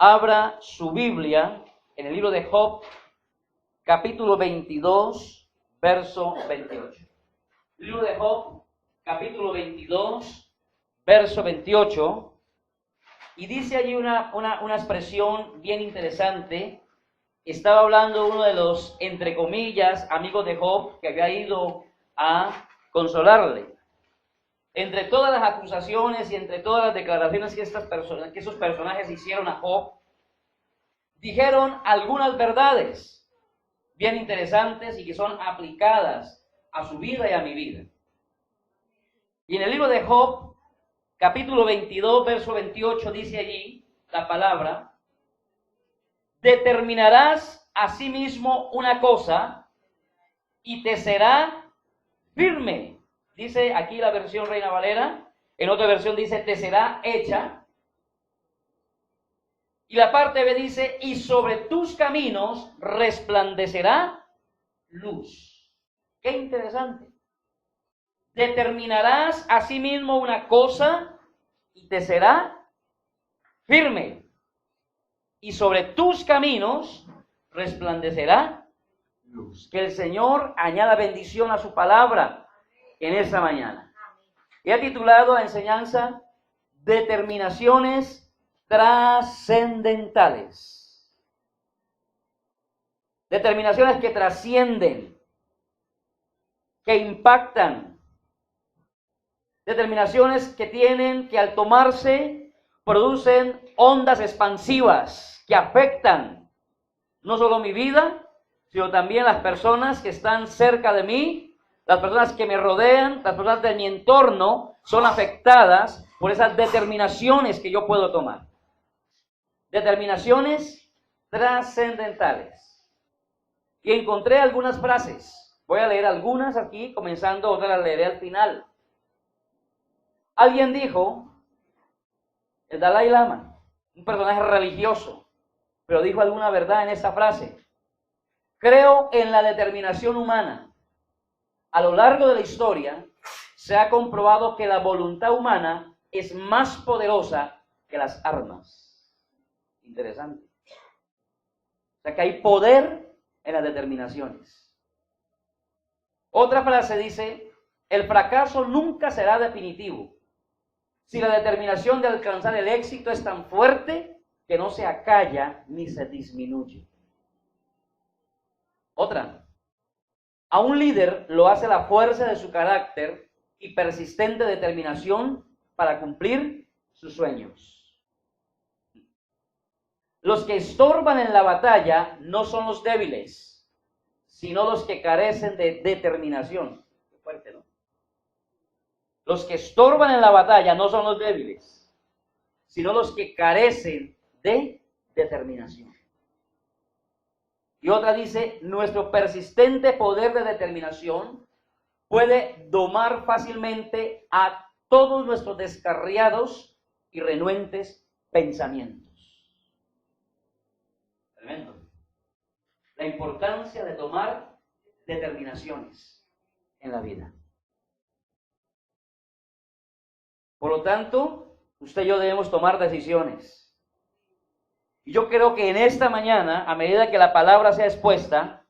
abra su Biblia en el libro de Job, capítulo 22, verso 28. El libro de Job, capítulo 22, verso 28, y dice allí una expresión bien interesante. Estaba hablando uno de los, entre comillas, amigos de Job, que había ido a consolarle. Entre todas las acusaciones y entre todas las declaraciones que esos personajes hicieron a Job, dijeron algunas verdades bien interesantes y que son aplicadas a su vida y a mi vida. Y en el libro de Job, capítulo 22, verso 28, dice allí la palabra: determinarás asimismo una cosa y te será firme. Dice aquí la versión Reina Valera, en otra versión dice te será hecha. Y la parte B dice, y sobre tus caminos resplandecerá luz. Qué interesante. Determinarás asimismo una cosa y te será firme. Y sobre tus caminos resplandecerá luz. Que el Señor añada bendición a su palabra en esta mañana. Y ha titulado la enseñanza Determinaciones trascendentales. Determinaciones que trascienden, que impactan. Determinaciones que al tomarse producen ondas expansivas que afectan no solo mi vida, sino también las personas que están cerca de mí. Las personas que me rodean, las personas de mi entorno son afectadas por esas determinaciones que yo puedo tomar. Determinaciones trascendentales. Y encontré algunas frases. Voy a leer algunas aquí, comenzando, otras las leeré al final. Alguien dijo, el Dalai Lama, un personaje religioso, pero dijo alguna verdad en esta frase: creo en la determinación humana. A lo largo de la historia se ha comprobado que la voluntad humana es más poderosa que las armas. Interesante. O sea que hay poder en las determinaciones. Otra frase dice, el fracaso nunca será definitivo si la determinación de alcanzar el éxito es tan fuerte que no se acalla ni se disminuye. Otra. A un líder lo hace la fuerza de su carácter y persistente determinación para cumplir sus sueños. Los que estorban en la batalla no son los débiles, sino los que carecen de determinación. Qué fuerte, ¿no? Los que estorban en la batalla no son los débiles, sino los que carecen de determinación. Y otra dice, nuestro persistente poder de determinación puede domar fácilmente a todos nuestros descarriados y renuentes pensamientos. Tremendo. La importancia de tomar determinaciones en la vida. Por lo tanto, usted y yo debemos tomar decisiones. Y yo creo que en esta mañana, a medida que la palabra sea expuesta,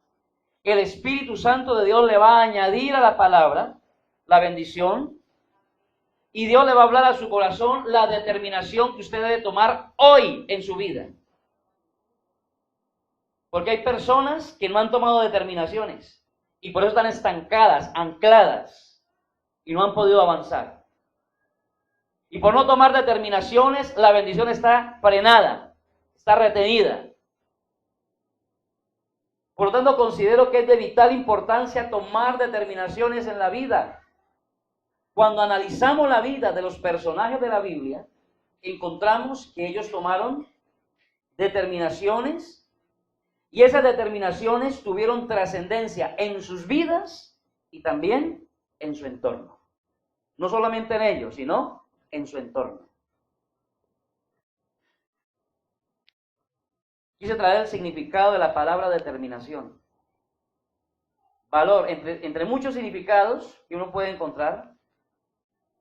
el Espíritu Santo de Dios le va a añadir a la palabra la bendición, y Dios le va a hablar a su corazón la determinación que usted debe tomar hoy en su vida. Porque hay personas que no han tomado determinaciones y por eso están estancadas, ancladas, y no han podido avanzar. Y por no tomar determinaciones, la bendición está frenada. Está retenida. Por lo tanto, considero que es de vital importancia tomar determinaciones en la vida. Cuando analizamos la vida de los personajes de la Biblia, encontramos que ellos tomaron determinaciones y esas determinaciones tuvieron trascendencia en sus vidas y también en su entorno. No solamente en ellos, sino en su entorno. Quise traer el significado de la palabra determinación. Valor, entre muchos significados que uno puede encontrar,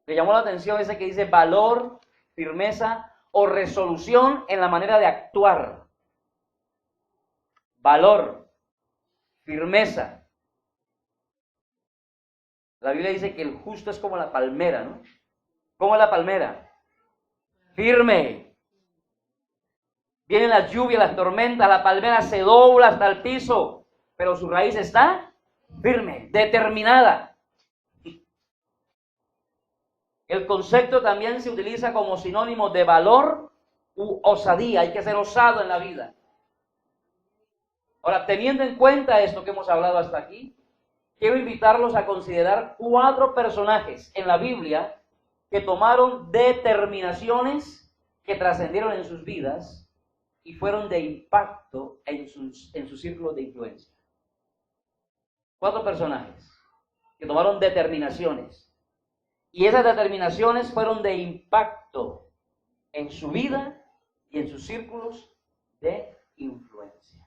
me llamó la atención ese que dice valor, firmeza o resolución en la manera de actuar. Valor, firmeza. La Biblia dice que el justo es como la palmera, ¿no? ¿Cómo es la palmera? Firme. Vienen las lluvias, las tormentas, la palmera se dobla hasta el piso, pero su raíz está firme, determinada. El concepto también se utiliza como sinónimo de valor u osadía. Hay que ser osado en la vida. Ahora, teniendo en cuenta esto que hemos hablado hasta aquí, quiero invitarlos a considerar 4 personajes en la Biblia que tomaron determinaciones que trascendieron en sus vidas y fueron de impacto en sus círculos de influencia. 4 personajes que tomaron determinaciones. Y esas determinaciones fueron de impacto en su vida y en sus círculos de influencia.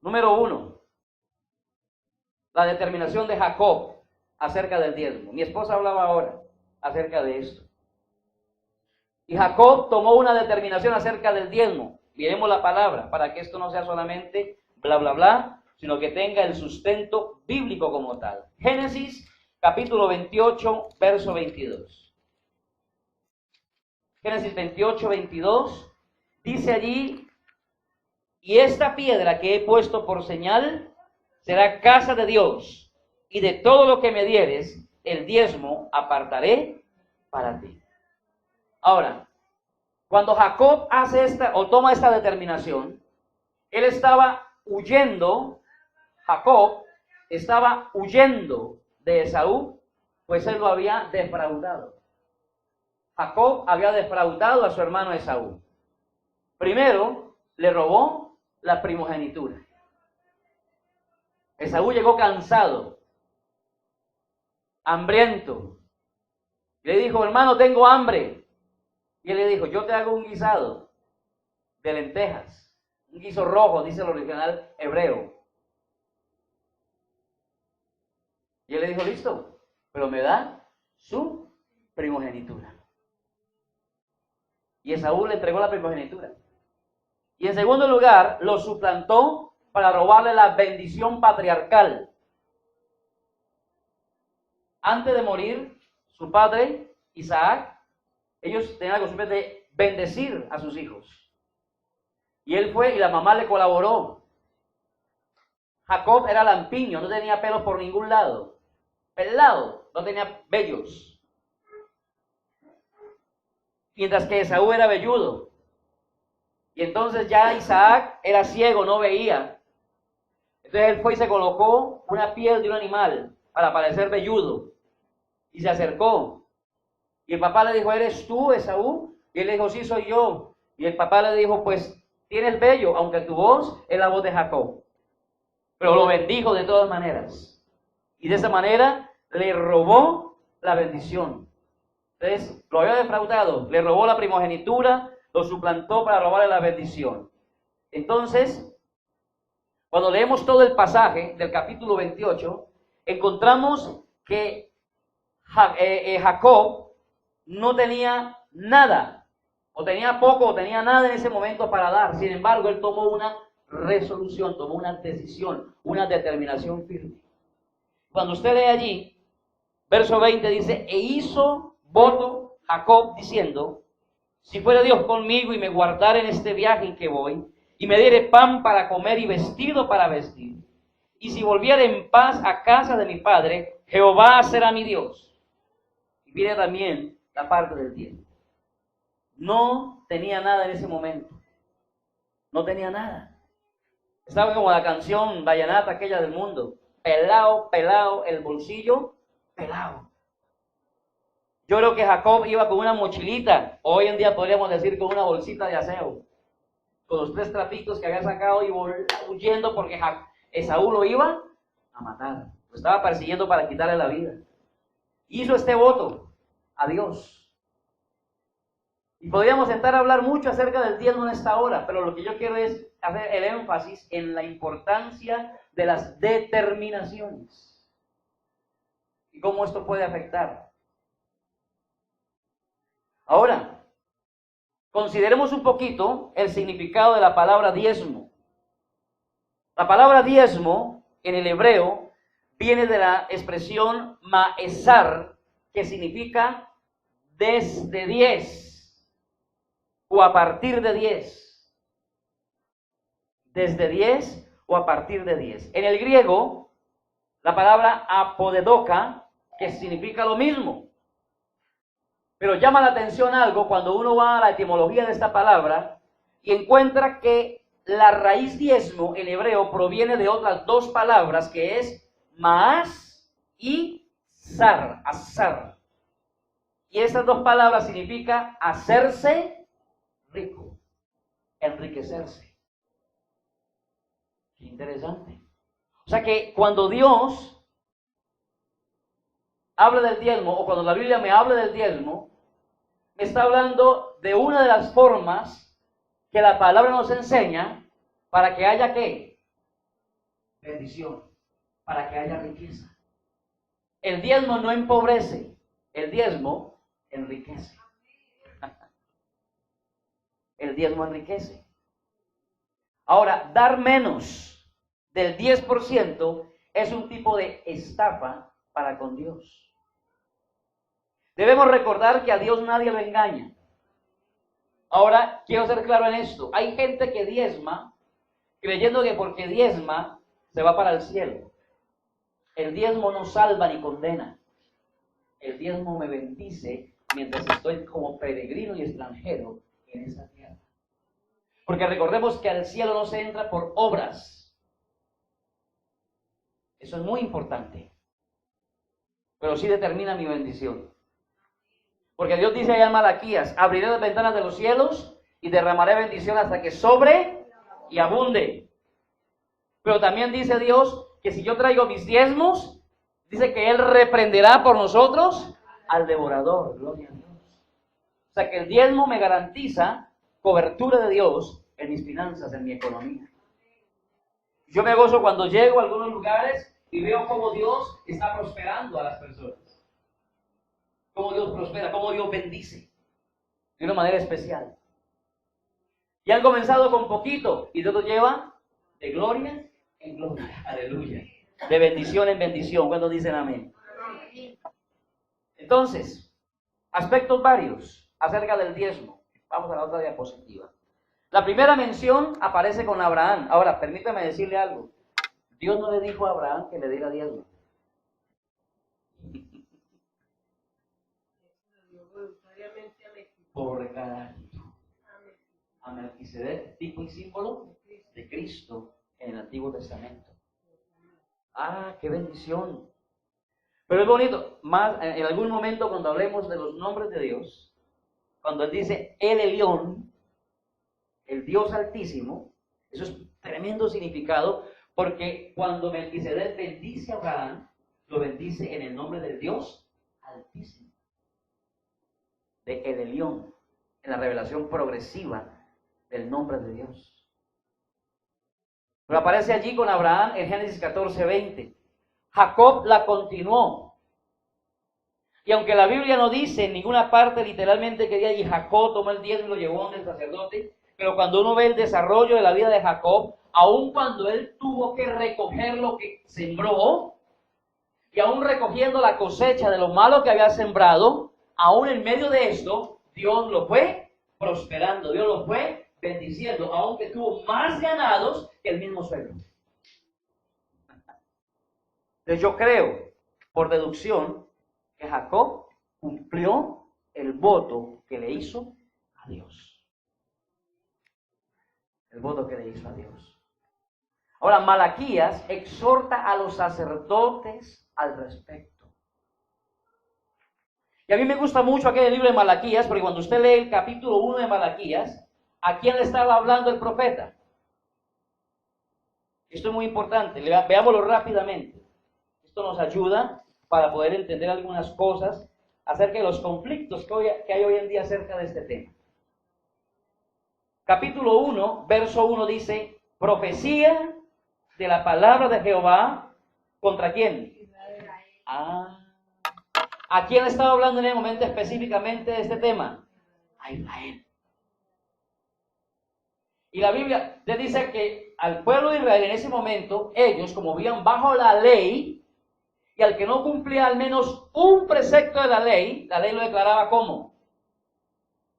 Número 1, la determinación de Jacob acerca del diezmo. Mi esposa hablaba ahora acerca de esto. Y Jacob tomó una determinación acerca del diezmo. Miremos la palabra para que esto no sea solamente bla, bla, bla, sino que tenga el sustento bíblico como tal. Génesis capítulo 28, verso 22. Génesis 28, 22. Dice allí: y esta piedra que he puesto por señal será casa de Dios, y de todo lo que me dieres, el diezmo apartaré para ti. Ahora, cuando Jacob hace toma esta determinación, él estaba huyendo, Jacob estaba huyendo de Esaú, pues él lo había defraudado. Jacob había defraudado a su hermano Esaú. Primero, le robó la primogenitura. Esaú llegó cansado, hambriento. Le dijo: hermano, tengo hambre. Y él le dijo: yo te hago un guisado de lentejas, un guiso rojo, dice el original hebreo. Y él le dijo: listo, pero me da su primogenitura. Y Esaú le entregó la primogenitura. Y en segundo lugar, lo suplantó para robarle la bendición patriarcal. Antes de morir, su padre, Isaac, ellos tenían la costumbre de bendecir a sus hijos. Y él fue y la mamá le colaboró. Jacob era lampiño, no tenía pelos por ningún lado. Pelado, no tenía vellos. Mientras que Esaú era velludo. Y entonces ya Isaac era ciego, no veía. Entonces él fue y se colocó una piel de un animal para parecer velludo. Y se acercó. Y el papá le dijo: ¿eres tú, Esaú? Y él le dijo: sí, soy yo. Y el papá le dijo: pues tienes vello, aunque tu voz es la voz de Jacob. Pero lo bendijo de todas maneras. Y de esa manera le robó la bendición. Entonces lo había defraudado, le robó la primogenitura, lo suplantó para robarle la bendición. Entonces, cuando leemos todo el pasaje del capítulo 28, encontramos que Jacob no tenía nada, o tenía poco, o tenía nada en ese momento para dar. Sin embargo, él tomó una resolución, tomó una decisión, una determinación firme. Cuando usted lee allí, verso 20 dice: e hizo voto Jacob diciendo: si fuera Dios conmigo y me guardara en este viaje en que voy, y me diere pan para comer y vestido para vestir, y si volviera en paz a casa de mi padre, Jehová será mi Dios. Y viene también la parte del tiempo. No tenía nada en ese momento. No tenía nada. Estaba como la canción vallenata aquella del mundo: pelao, pelao, el bolsillo pelao. Yo creo que Jacob iba con una mochilita, hoy en día podríamos decir con una bolsita de aseo, con los 3 trapitos que había sacado y huyendo porque Esaú lo iba a matar. Lo estaba persiguiendo para quitarle la vida. Hizo este voto a Dios. Y podríamos sentar a hablar mucho acerca del diezmo en esta hora, pero lo que yo quiero es hacer el énfasis en la importancia de las determinaciones y cómo esto puede afectar. Ahora, consideremos un poquito el significado de la palabra diezmo. La palabra diezmo en el hebreo viene de la expresión ma'esar, que significa desde 10 o a partir de 10. Desde 10 o a partir de 10. En el griego, la palabra apodedoca, que significa lo mismo. Pero llama la atención algo cuando uno va a la etimología de esta palabra y encuentra que la raíz diezmo en hebreo proviene de otras dos palabras, que es maas y zar, azar. Y estas dos palabras significan hacerse rico, enriquecerse. Qué interesante. O sea que cuando Dios habla del diezmo, o cuando la Biblia me habla del diezmo, me está hablando de una de las formas que la palabra nos enseña para que haya ¿qué? Bendición, para que haya riqueza. El diezmo no empobrece, el diezmo enriquece. El diezmo enriquece. Ahora, dar menos del 10% es un tipo de estafa para con Dios. Debemos recordar que a Dios nadie lo engaña. Ahora, quiero ser claro en esto. Hay gente que diezma, creyendo que porque diezma se va para el cielo. El diezmo no salva ni condena. El diezmo me bendice mientras estoy como peregrino y extranjero en esa tierra. Porque recordemos que al cielo no se entra por obras. Eso es muy importante. Pero sí determina mi bendición. Porque Dios dice allá en Malaquías: abriré las ventanas de los cielos y derramaré bendición hasta que sobre y abunde. Pero también dice Dios que si yo traigo mis diezmos, dice que Él reprenderá por nosotros al devorador. Gloria a Dios. O sea que el diezmo me garantiza cobertura de Dios en mis finanzas, en mi economía. Yo me gozo cuando llego a algunos lugares y veo cómo Dios está prosperando a las personas. Cómo Dios prospera, cómo Dios bendice de una manera especial. Y han comenzado con poquito y Dios los lleva de gloria en gloria. Aleluya. De bendición en bendición. ¿Cuándo dicen amén? Entonces, aspectos varios acerca del diezmo. Vamos a la otra diapositiva. La primera mención aparece con Abraham. Ahora, permítame decirle algo. Dios no le dijo a Abraham que le diera diezmo. Por regalarlo a Melquisedec, tipo y símbolo de Cristo en el Antiguo Testamento. ¡Ah, qué bendición! Pero es bonito, más en algún momento cuando hablemos de los nombres de Dios, cuando Él dice El Elión, el Dios Altísimo, eso es tremendo significado, porque cuando Melquisedec bendice a Abraham, lo bendice en el nombre del Dios Altísimo. De El Elión, en la revelación progresiva del nombre de Dios. Pero aparece allí con Abraham en Génesis 14:20. Jacob la continuó. Y aunque la Biblia no dice en ninguna parte literalmente que allí Jacob tomó el diezmo y lo llevó donde el sacerdote, pero cuando uno ve el desarrollo de la vida de Jacob, aun cuando él tuvo que recoger lo que sembró, y aún recogiendo la cosecha de lo malo que había sembrado, aún en medio de esto, Dios lo fue prosperando, Dios lo fue bendiciendo, aunque tuvo más ganados que el mismo suegro. Entonces yo creo, por deducción, que Jacob cumplió el voto que le hizo a Dios. El voto que le hizo a Dios. Ahora, Malaquías exhorta a los sacerdotes al respecto. Y a mí me gusta mucho aquel libro de Malaquías, porque cuando usted lee el capítulo 1 de Malaquías, ¿a quién le estaba hablando el profeta? Esto es muy importante, veámoslo rápidamente. Esto nos ayuda para poder entender algunas cosas acerca de los conflictos que hay hoy en día acerca de este tema. Capítulo 1, verso 1 dice: profecía de la palabra de Jehová, ¿contra quién? ¿A quién estaba hablando en el momento específicamente de este tema? A Israel. Y la Biblia te dice que al pueblo de Israel en ese momento, ellos como vivían bajo la ley, y al que no cumplía al menos un precepto de la ley lo declaraba como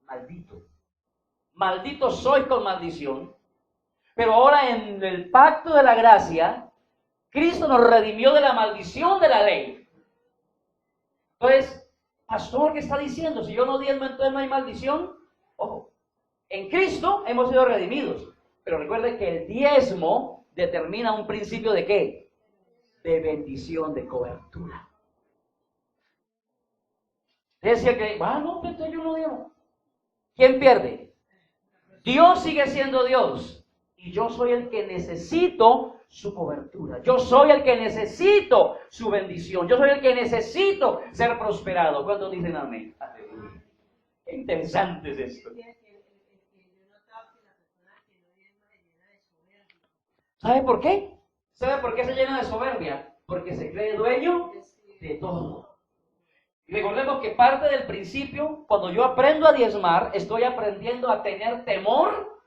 maldito. Maldito soy con maldición. Pero ahora en el pacto de la gracia, Cristo nos redimió de la maldición de la ley. Entonces, pastor, ¿qué está diciendo? Si yo no diezmo, entonces no hay maldición. Ojo, en Cristo hemos sido redimidos. Pero recuerde que el diezmo determina un principio de ¿qué? De bendición, de cobertura. Decía que, no, entonces yo no diezmo. ¿Quién pierde? Dios sigue siendo Dios. Y yo soy el que necesito su cobertura. Yo soy el que necesito su bendición. Yo soy el que necesito ser prosperado. ¿Cuántos dicen amén? Aleluya. Qué interesante es esto. ¿Sabe por qué? ¿Sabe por qué se llena de soberbia? Porque se cree dueño de todo. Y recordemos que parte del principio, cuando yo aprendo a diezmar, estoy aprendiendo a tener temor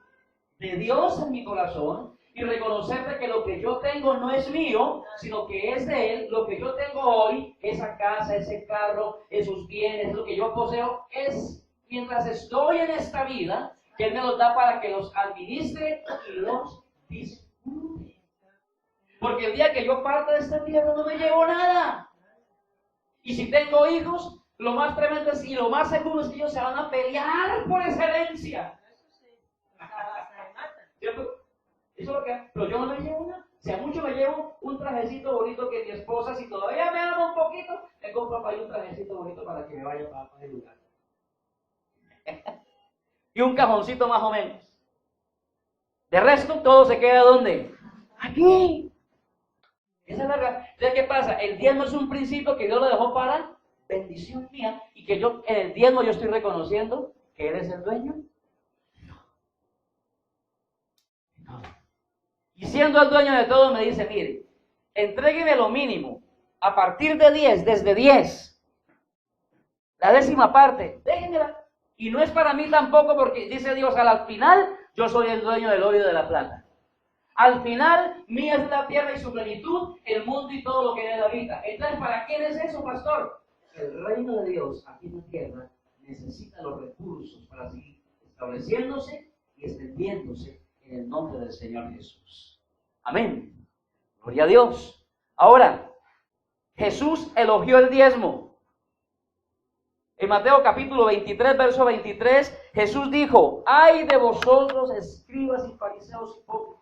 de Dios en mi corazón y reconocer de que lo que yo tengo no es mío, sino que es de Él. Lo que yo tengo hoy, esa casa, ese carro, esos bienes, lo que yo poseo, es mientras estoy en esta vida, que Él me los da para que los administre y los disfrute. Porque el día que yo parta de esta tierra no me llevo nada. Y si tengo hijos, lo más tremendo es, y lo más seguro es que ellos se van a pelear por esa herencia. ¿Cierto? Eso es lo que, pero yo no me llevo nada. Si a mucho me llevo un trajecito bonito que mi esposa, si todavía me ama un poquito, le compro para un trajecito bonito para que me vaya para el lugar. Y un cajoncito más o menos. De resto, todo se queda ¿dónde? Aquí. Esa es la realidad. Entonces, ¿qué pasa? El diezmo es un principio que Dios lo dejó para bendición mía y que yo, en el diezmo yo estoy reconociendo que Él es el dueño. No. Y siendo el dueño de todo, me dice, mire, entrégueme lo mínimo, a partir de 10, desde 10, la 10ª parte, déjenmela. Y no es para mí tampoco, porque dice Dios, al final, yo soy el dueño del oro y de la plata. Al final, mía es la tierra y su plenitud, el mundo y todo lo que en él habita. Entonces, ¿para quién es eso, pastor? El reino de Dios aquí en la tierra necesita los recursos para seguir estableciéndose y extendiéndose en el nombre del Señor Jesús. Amén. Gloria a Dios. Ahora, Jesús elogió el diezmo. En Mateo capítulo 23, verso 23, Jesús dijo, ¡ay de vosotros, escribas y fariseos hipócritas!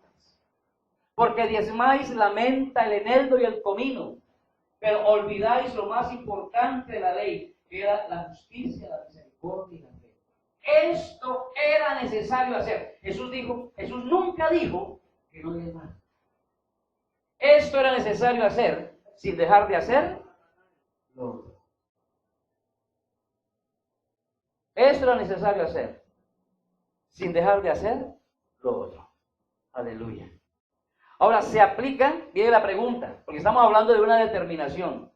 Porque diezmáis la menta, el eneldo y el comino, pero olvidáis lo más importante de la ley, que era la justicia, la misericordia y la fe. Esto era necesario hacer. Jesús nunca dijo que no diezmara. Esto era necesario hacer sin dejar de hacer lo otro. Esto era necesario hacer sin dejar de hacer lo otro. Aleluya. Ahora, se aplica, viene la pregunta, porque estamos hablando de una determinación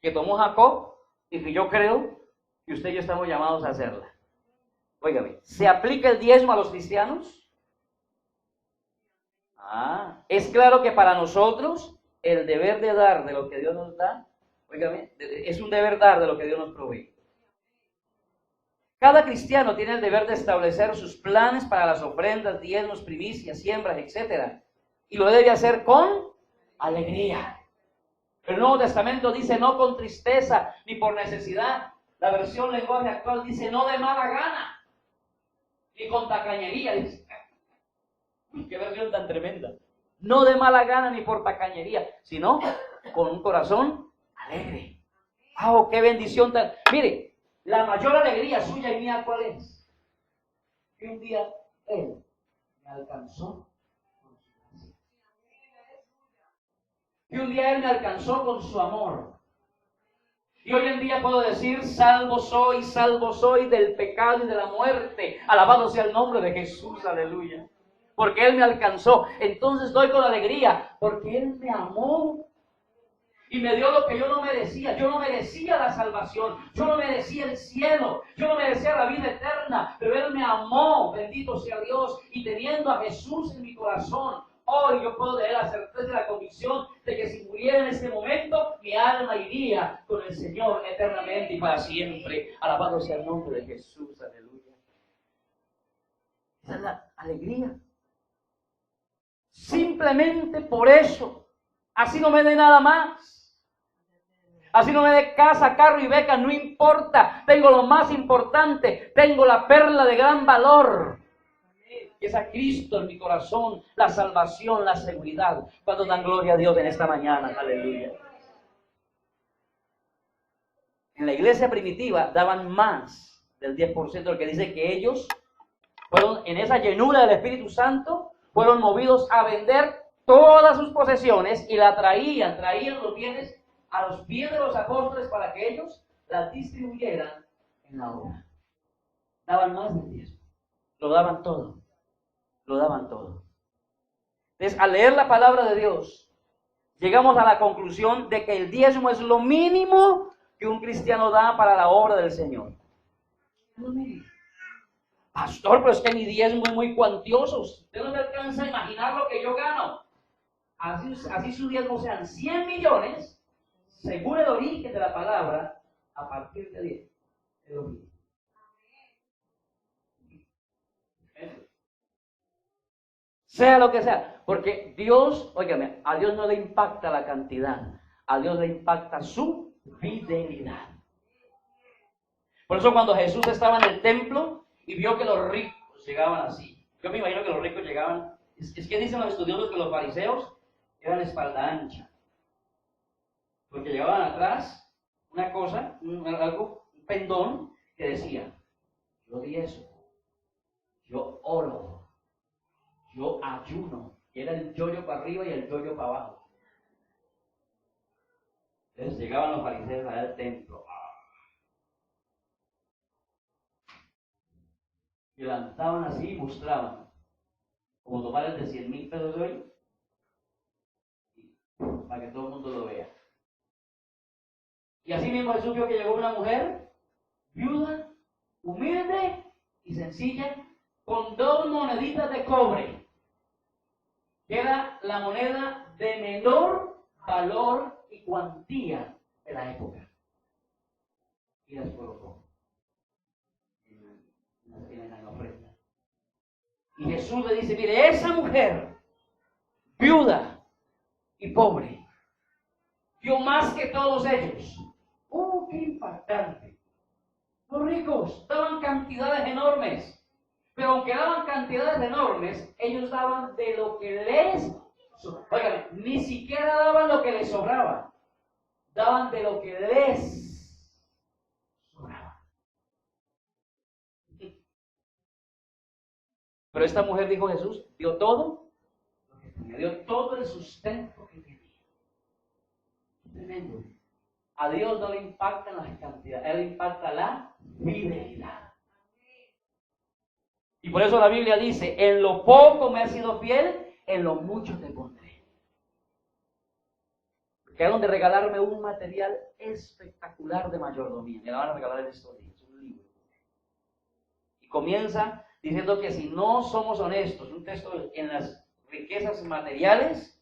que tomó Jacob y que yo creo que usted y yo estamos llamados a hacerla. Óigame, ¿se aplica el diezmo a los cristianos? Es claro que para nosotros el deber de dar de lo que Dios nos da, óigame, es un deber dar de lo que Dios nos provee. Cada cristiano tiene el deber de establecer sus planes para las ofrendas, diezmos, primicias, siembras, etc. Y lo debe hacer con alegría. El Nuevo Testamento dice no con tristeza ni por necesidad. La versión lenguaje actual dice no de mala gana ni con tacañería. Dice, uy, qué versión tan tremenda. No de mala gana ni por tacañería, sino con un corazón alegre. ¡Oh, qué bendición tan! Mire, la mayor alegría suya y mía, ¿cuál es? Que un día Él me alcanzó con su gracia. Que un día Él me alcanzó con su amor. Y hoy en día puedo decir, salvo soy del pecado y de la muerte. Alabado sea el nombre de Jesús, aleluya. Porque Él me alcanzó. Entonces doy con alegría, porque Él me amó. Y me dio lo que yo no merecía. Yo no merecía la salvación. Yo no merecía el cielo. Yo no merecía la vida eterna. Pero Él me amó, bendito sea Dios. Y teniendo a Jesús en mi corazón, hoy yo puedo tener la certeza y la convicción de que si muriera en este momento, mi alma iría con el Señor eternamente y para siempre. Alabado sea el nombre de Jesús. Aleluya. Esa es la alegría. Simplemente por eso. Así no me dé nada más. Así no me dé casa, carro y beca, no importa. Tengo lo más importante. Tengo la perla de gran valor. Y es a Cristo en mi corazón, la salvación, la seguridad. Cuando dan gloria a Dios en esta mañana. Aleluya. En la iglesia primitiva daban más del 10%, lo que dice que ellos fueron en esa llenura del Espíritu Santo, fueron movidos a vender todas sus posesiones y la traían los bienes a los pies de los apóstoles para que ellos las distribuyeran en la obra. Daban más del 10%. Lo daban todo. Lo daban todo. Entonces, al leer la palabra de Dios, llegamos a la conclusión de que el diezmo es lo mínimo que un cristiano da para la obra del Señor. Es lo mínimo. Pastor, pero es que mi diezmo es muy cuantioso. Usted no se alcanza a imaginar lo que yo gano. Así su diezmo sean 100 millones, según el origen de la palabra, a partir de 10. El origen. Sea lo que sea. Porque Dios, óigame, a Dios no le impacta la cantidad. A Dios le impacta su fidelidad. Por eso cuando Jesús estaba en el templo y vio que los ricos llegaban así. Yo me imagino que los ricos llegaban. Es que dicen los estudiosos que los fariseos eran espalda ancha. Porque llevaban atrás una cosa, un pendón que decía: yo diezmo, yo oro, yo ayuno. Y era el yoyo para arriba y el yoyo para abajo. Entonces llegaban los fariseos allá al templo. Y levantaban así y mostraban. Como tomar el de 100,000 pesos hoy. Para que todo el mundo lo vea. Y así mismo Jesús vio que llegó una mujer viuda, humilde y sencilla, con 2 moneditas de cobre, que era la moneda de menor valor y cuantía de la época. Y las colocó en la ofrenda. Y Jesús le dice: mire, esa mujer, viuda y pobre, dio más que todos ellos. ¡Oh, qué impactante! Los ricos daban cantidades enormes, pero aunque daban cantidades enormes, ellos daban de lo que les... Óigame, ni siquiera daban lo que les sobraba, daban de lo que les sobraba. Pero esta mujer, dijo Jesús, dio todo lo que tenía, dio todo el sustento que tenía. Tremendo. A Dios no le impactan las cantidades, a Él le impacta la fidelidad. Y por eso la Biblia dice: en lo poco me has sido fiel, en lo mucho te pondré. Quedaron de regalarme un material espectacular de mayordomía. Me la van a regalar en estos días, un libro. Y comienza diciendo que si no somos honestos, un texto en las riquezas materiales,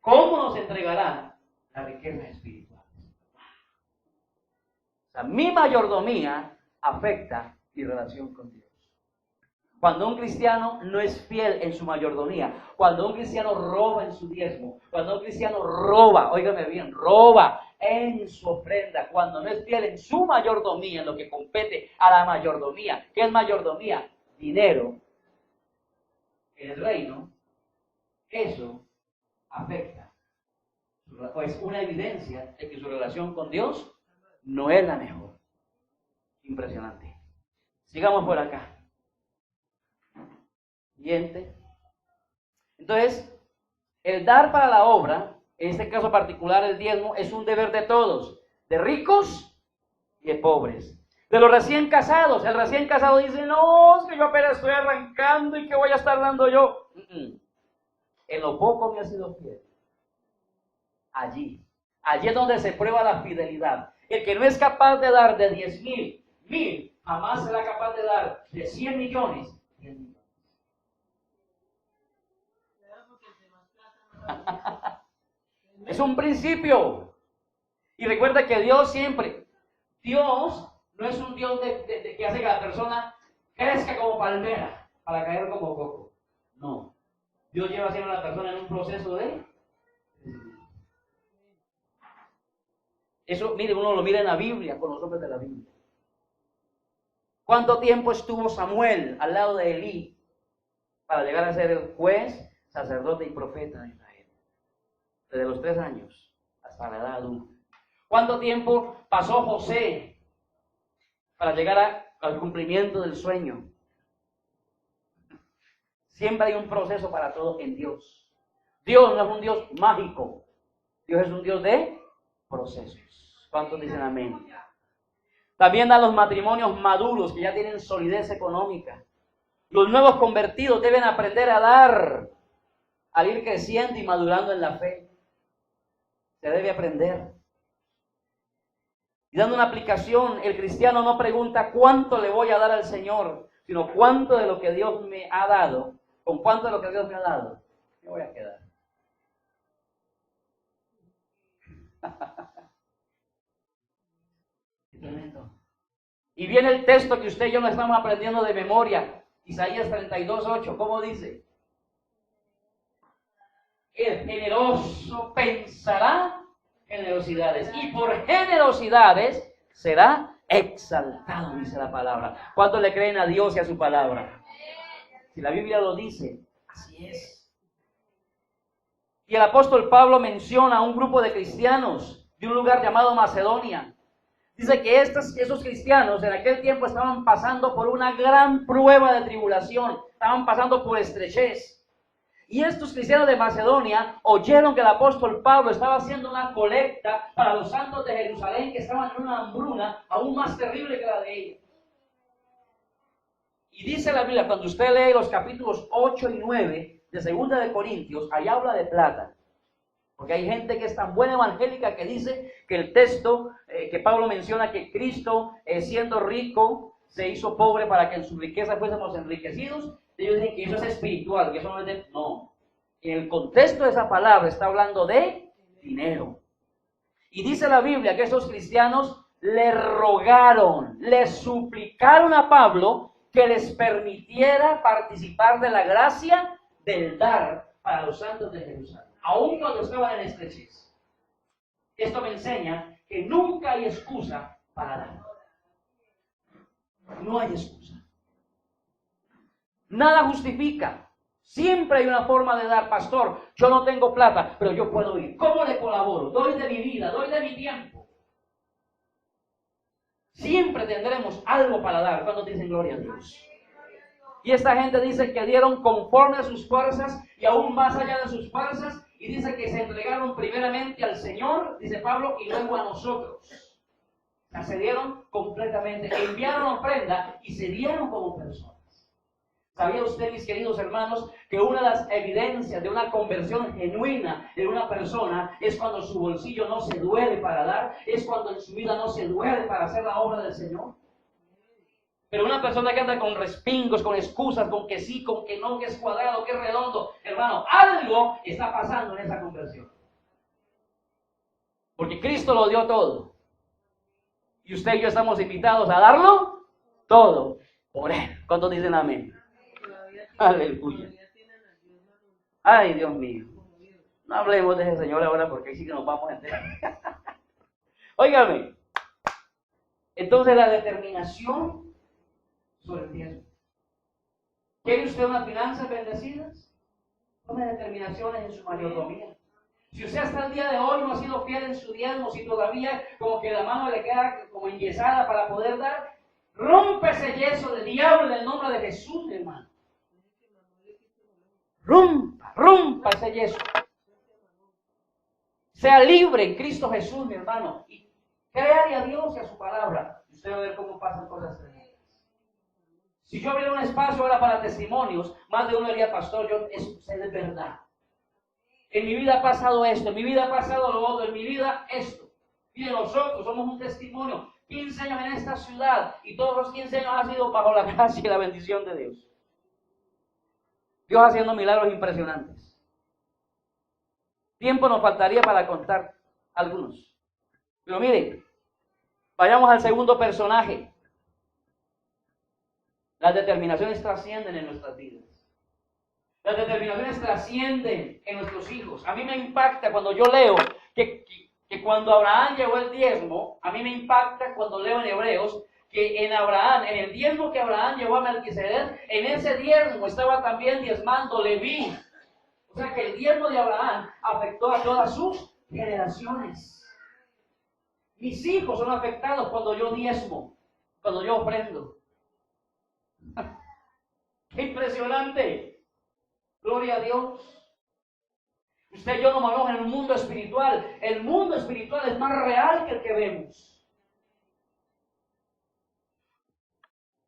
¿cómo nos entregará la riqueza espiritual? O sea, mi mayordomía afecta mi relación con Dios. Cuando un cristiano no es fiel en su mayordomía, cuando un cristiano roba en su diezmo, cuando un cristiano roba, óigame bien, roba en su ofrenda, cuando no es fiel en su mayordomía, en lo que compete a la mayordomía. ¿Qué es mayordomía? Dinero en el reino. Eso afecta. Es una evidencia de que su relación con Dios no es la mejor. Impresionante. Sigamos por acá. Siguiente. Entonces, el dar para la obra, en este caso particular el diezmo, es un deber de todos, de ricos y de pobres. De los recién casados, el recién casado dice: no, es que yo apenas estoy arrancando y que voy a estar dando yo. En lo poco me ha sido fiel. Allí Allí es donde se prueba la fidelidad. El que no es capaz de dar de 10,000, 1,000, jamás será capaz de dar de 100 millones, 10 millones. Es un principio. Y recuerda que Dios no es un Dios de que hace que la persona crezca como palmera para caer como coco. No. Dios lleva siempre a la persona en un proceso de... Eso, mire, uno lo mira en la Biblia, con los hombres de la Biblia. ¿Cuánto tiempo estuvo Samuel al lado de Elí para llegar a ser el juez, sacerdote y profeta de Israel? Desde los 3 años hasta la edad adulta. ¿Cuánto tiempo pasó José para llegar al cumplimiento del sueño? Siempre hay un proceso para todo en Dios. Dios no es un Dios mágico. Dios es un Dios de procesos. ¿Cuántos dicen amén? También a los matrimonios maduros que ya tienen solidez económica. Los nuevos convertidos deben aprender a dar, al ir creciendo y madurando en la fe. Se debe aprender. Y dando una aplicación, el cristiano no pregunta cuánto le voy a dar al Señor, sino cuánto de lo que Dios me ha dado, con cuánto de lo que Dios me ha dado, me voy a quedar. Tremendo. Y viene el texto que usted y yo no estamos aprendiendo de memoria, Isaías 32:8, ¿cómo dice? El generoso pensará generosidades y por generosidades será exaltado, dice la palabra. ¿Cuántos le creen a Dios y a su palabra? Si la Biblia lo dice, así es. Y el apóstol Pablo menciona a un grupo de cristianos de un lugar llamado Macedonia. Dice que esos cristianos en aquel tiempo estaban pasando por una gran prueba de tribulación, estaban pasando por estrechez. Y estos cristianos de Macedonia oyeron que el apóstol Pablo estaba haciendo una colecta para los santos de Jerusalén que estaban en una hambruna aún más terrible que la de ellos. Y dice la Biblia, cuando usted lee los capítulos 8 y 9 de 2 de Corintios, ahí habla de plata. Porque hay gente que es tan buena evangélica que dice que el texto que Pablo menciona que Cristo, siendo rico, se hizo pobre para que en su riqueza fuésemos enriquecidos. Ellos dicen que eso es espiritual, que eso no es de... No. En el contexto de esa palabra está hablando de dinero. Y dice la Biblia que esos cristianos le rogaron, le suplicaron a Pablo que les permitiera participar de la gracia del dar para los santos de Jerusalén, aun cuando estaban en estrechez. Esto me enseña que nunca hay excusa para dar. No hay excusa. Nada justifica. Siempre hay una forma de dar. Pastor, yo no tengo plata, pero yo puedo ir. ¿Cómo le colaboro? Doy de mi vida, doy de mi tiempo. Siempre tendremos algo para dar. Cuando dicen gloria a Dios. Y esta gente dice que dieron conforme a sus fuerzas y aún más allá de sus fuerzas. Y dice que se entregaron primeramente al Señor, dice Pablo, y luego a nosotros. O sea, se dieron completamente. Enviaron ofrenda y se dieron como personas. ¿Sabía usted, mis queridos hermanos, que una de las evidencias de una conversión genuina de una persona es cuando su bolsillo no se duele para dar, es cuando en su vida no se duele para hacer la obra del Señor? Pero una persona que anda con respingos, con excusas, con que sí, con que no, que es cuadrado, que es redondo, hermano, algo está pasando en esa conversión. Porque Cristo lo dio todo. Y usted y yo estamos invitados a darlo todo por Él. ¿Cuántos dicen amén? Aleluya. Ay, Dios mío. No hablemos de ese Señor ahora porque ahí sí que nos vamos a enterar. Óigame. Entonces la determinación sobre el diezmo. ¿Quiere usted unas finanzas bendecidas? Tome determinaciones en su mayordomía. Si usted hasta el día de hoy no ha sido fiel en su diezmo, si todavía como que la mano le queda como enyesada para poder dar, rompe ese yeso del diablo en el nombre de Jesús, hermano. Rompa ese yeso. Sea libre en Cristo Jesús, mi hermano. Y créale a Dios y a su palabra. Y usted va a ver cómo pasan cosas tremendas. Si yo abriera un espacio ahora para testimonios, más de uno diría, pastor, eso es verdad. En mi vida ha pasado esto, en mi vida ha pasado lo otro, en mi vida esto. Mire, nosotros somos un testimonio. 15 años en esta ciudad y todos los 15 años ha sido bajo la gracia y la bendición de Dios. Dios haciendo milagros impresionantes. Tiempo nos faltaría para contar algunos. Pero mire, vayamos al segundo personaje. Las determinaciones trascienden en nuestras vidas. Las determinaciones trascienden en nuestros hijos. A mí me impacta cuando yo leo que cuando Abraham llevó el diezmo, a mí me impacta cuando leo en Hebreos que en Abraham, en el diezmo que Abraham llevó a Melquisedec, en ese diezmo estaba también diezmando Leví. O sea que el diezmo de Abraham afectó a todas sus generaciones. Mis hijos son afectados cuando yo diezmo, cuando yo ofrendo. ¡Qué impresionante! Gloria a Dios. Usted y yo nos movemos en el mundo espiritual. El mundo espiritual es más real que el que vemos.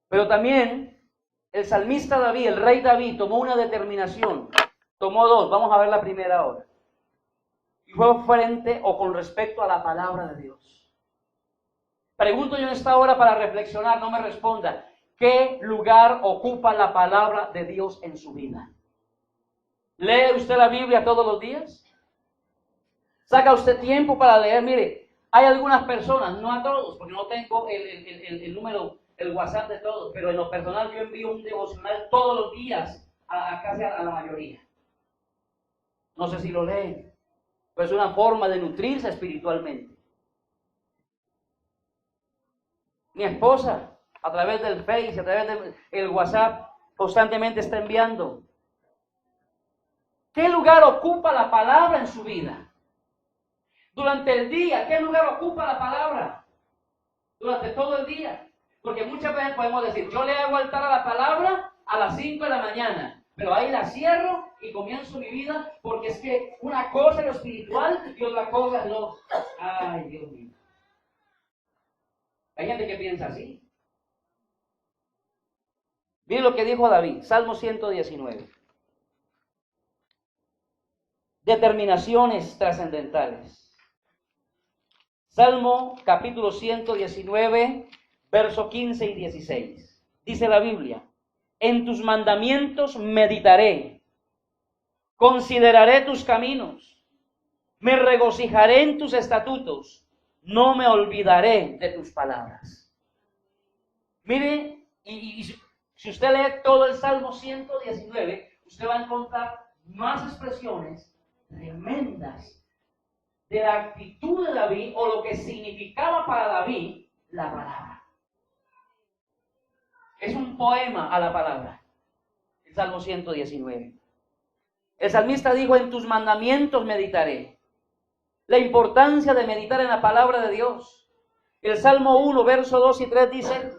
Pero también el salmista David, el rey David, tomó una determinación. Tomó dos. Vamos a ver la primera ahora. Y fue frente o con respecto a la palabra de Dios. Pregunto yo en esta hora para reflexionar, no me responda. ¿Qué lugar ocupa la palabra de Dios en su vida? ¿Lee usted la Biblia todos los días? ¿Saca usted tiempo para leer? Mire, hay algunas personas, no a todos, porque no tengo el número, el WhatsApp de todos, pero en lo personal yo envío un devocional todos los días a casi a la mayoría. No sé si lo leen, pero es una forma de nutrirse espiritualmente. Mi esposa, a través del Face, a través del WhatsApp, constantemente está enviando. ¿Qué lugar ocupa la palabra en su vida? Durante el día, ¿qué lugar ocupa la palabra? Durante todo el día. Porque muchas veces podemos decir, yo le hago altar a la palabra a las 5 de la mañana, pero ahí la cierro y comienzo mi vida, porque es que una cosa es lo espiritual y otra cosa es lo... Ay, Dios mío. Hay gente que piensa así. Miren lo que dijo David, Salmo 119. Determinaciones trascendentales. Salmo capítulo 119, verso 15 y 16. Dice la Biblia, en tus mandamientos meditaré, consideraré tus caminos, me regocijaré en tus estatutos, no me olvidaré de tus palabras. Mire, y si usted lee todo el Salmo 119, usted va a encontrar más expresiones tremendas de la actitud de David o lo que significaba para David la palabra. Es un poema a la palabra, el Salmo 119. El salmista dijo, en tus mandamientos meditaré. La importancia de meditar en la palabra de Dios. El Salmo 1, verso 2 y 3 dice,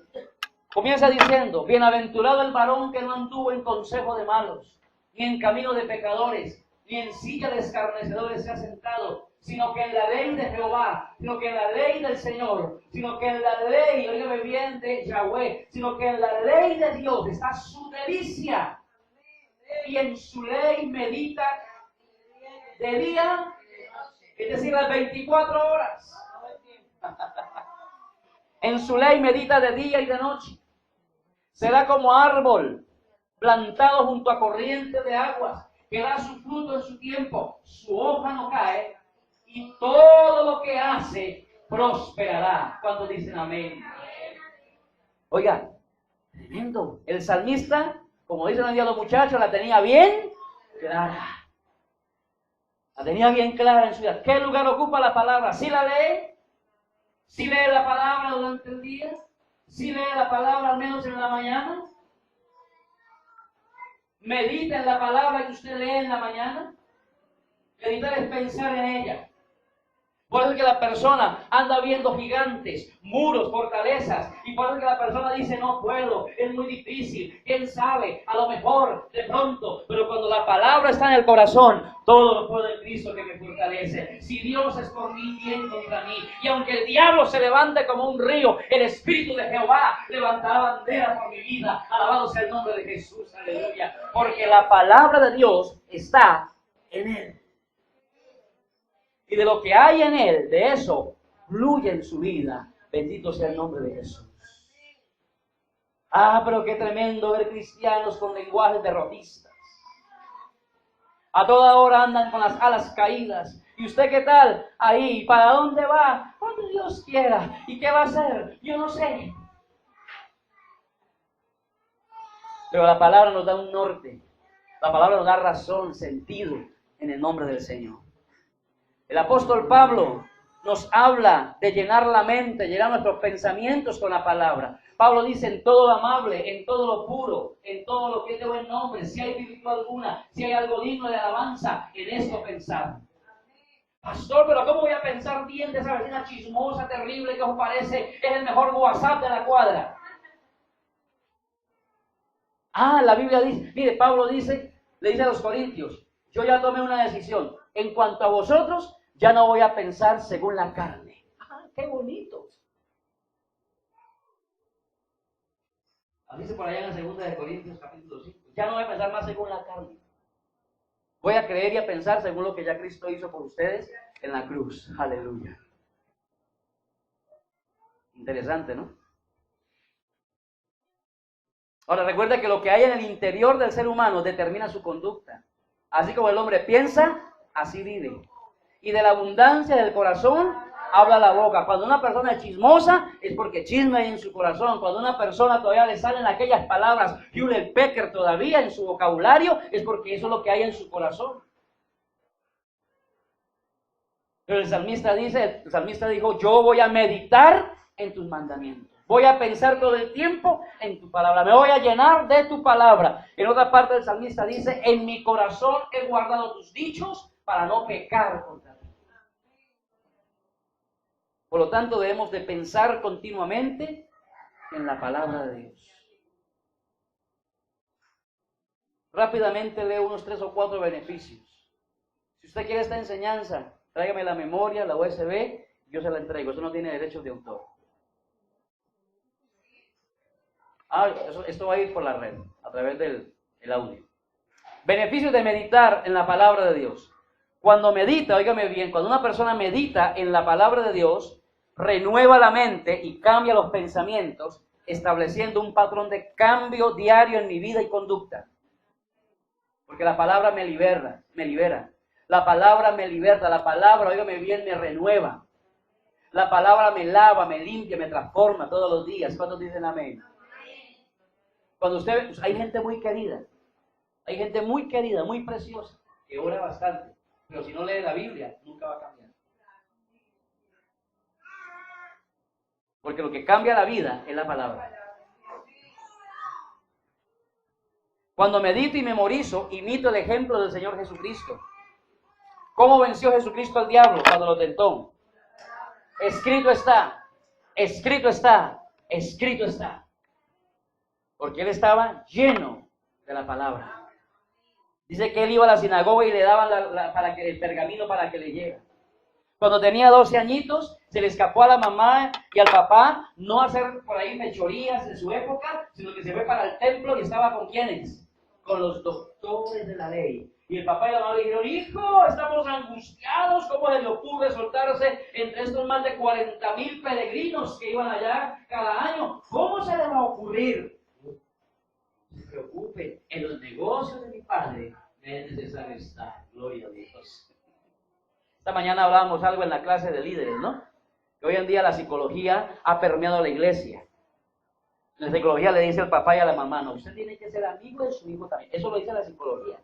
comienza diciendo, bienaventurado el varón que no anduvo en consejo de malos, ni en camino de pecadores, ni en silla de escarnecedores se ha sentado, sino que en la ley de Jehová, sino que en la ley del Señor, sino que en la ley, oígame bien, de Yahweh, sino que en la ley de Dios está su delicia, y en su ley medita de día, es decir, las 24 horas. En su ley medita de día y de noche. Será como árbol plantado junto a corriente de aguas, que da su fruto en su tiempo, su hoja no cae, y todo lo que hace prosperará. ¿Cuántos dicen amén? Oiga, tremendo. El salmista, como dicen hoy día los muchachos, la tenía bien clara. La tenía bien clara en su vida. ¿Qué lugar ocupa la palabra? ¿Sí la lee? ¿Sí lee la palabra durante el día? ¿Sí lee la palabra al menos en la mañana? ¿Medita en la palabra que usted lee en la mañana? Meditar es pensar en ella. Por eso es que la persona anda viendo gigantes, muros, fortalezas, y por eso es que la persona dice, no puedo, es muy difícil, quién sabe, a lo mejor, de pronto, pero cuando la palabra está en el corazón, todo lo puedo en Cristo que me fortalece. Si Dios es por mí, ¿quién contra mí? Y aunque el diablo se levante como un río, el Espíritu de Jehová levantará bandera por mi vida. Alabado sea el nombre de Jesús, aleluya. Porque la palabra de Dios está en él. Y de lo que hay en él, de eso, fluye en su vida. Bendito sea el nombre de Jesús. Ah, pero qué tremendo ver cristianos con lenguajes derrotistas. A toda hora andan con las alas caídas. ¿Y usted qué tal? Ahí, ¿para dónde va? Donde Dios quiera. ¿Y qué va a hacer? Yo no sé. Pero la palabra nos da un norte. La palabra nos da razón, sentido, en el nombre del Señor. El apóstol Pablo nos habla de llenar la mente, llenar nuestros pensamientos con la palabra. Pablo dice, en todo lo amable, en todo lo puro, en todo lo que es de buen nombre, si hay virtud alguna, si hay algo digno de alabanza, en esto pensar. Pastor, pero ¿cómo voy a pensar bien de esa vecina chismosa, terrible, que os parece es el mejor WhatsApp de la cuadra? Ah, la Biblia dice, mire, Pablo dice, le dice a los corintios, yo ya tomé una decisión. En cuanto a vosotros, ya no voy a pensar según la carne. Ah, qué bonito. Así dice por allá en la 2 de Corintios, capítulo 5. Ya no voy a pensar más según la carne. Voy a creer y a pensar según lo que ya Cristo hizo por ustedes en la cruz. Aleluya. Interesante, ¿no? Ahora recuerda que lo que hay en el interior del ser humano determina su conducta. Así como el hombre piensa, así vive. Y de la abundancia del corazón habla la boca. Cuando una persona es chismosa, es porque chisme hay en su corazón. Cuando una persona todavía le salen aquellas palabras Hewlett Packard todavía en su vocabulario, es porque eso es lo que hay en su corazón. Pero el salmista dijo, yo voy a meditar en tus mandamientos. Voy a pensar todo el tiempo en tu palabra. Me voy a llenar de tu palabra. En otra parte del salmista dice, en mi corazón he guardado tus dichos para no pecar contra ti. Por lo tanto, debemos de pensar continuamente en la palabra de Dios. Rápidamente leo unos 3 o 4 beneficios. Si usted quiere esta enseñanza, tráigame la memoria, la USB, yo se la entrego. Eso no tiene derechos de autor. Esto va a ir por la red, a través del audio. Beneficios de meditar en la palabra de Dios. Cuando medita, óigame bien, cuando una persona medita en la palabra de Dios, renueva la mente y cambia los pensamientos, estableciendo un patrón de cambio diario en mi vida y conducta. Porque la palabra me libera. La palabra me liberta, la palabra, óigame bien, me renueva. La palabra me lava, me limpia, me transforma todos los días. ¿Cuántos dicen amén? Cuando usted, pues, hay gente muy querida, muy preciosa, que ora bastante, pero si no lee la Biblia, nunca va a cambiar. Porque lo que cambia la vida es la palabra. Cuando medito y memorizo, imito el ejemplo del Señor Jesucristo. ¿Cómo venció Jesucristo al diablo cuando lo tentó? Escrito está, escrito está, escrito está. Porque él estaba lleno de la palabra. Dice que él iba a la sinagoga y le daban el pergamino para que leyera. Cuando tenía 12 añitos, se le escapó a la mamá y al papá no hacer por ahí fechorías de su época, sino que se fue para el templo y estaba ¿con quiénes? Con los doctores de la ley. Y el papá y la mamá le dijeron, hijo, estamos angustiados, ¿cómo se le ocurre soltarse entre estos más de 40,000 peregrinos que iban allá cada año? ¿Cómo se le va a ocurrir? No se preocupe, en los negocios de mi padre me es necesario estar, gloria a Dios. Esta mañana hablábamos algo en la clase de líderes, ¿no? Que hoy en día la psicología ha permeado la iglesia. La psicología le dice al papá y a la mamá, no, usted tiene que ser amigo de su hijo también. Eso lo dice la psicología.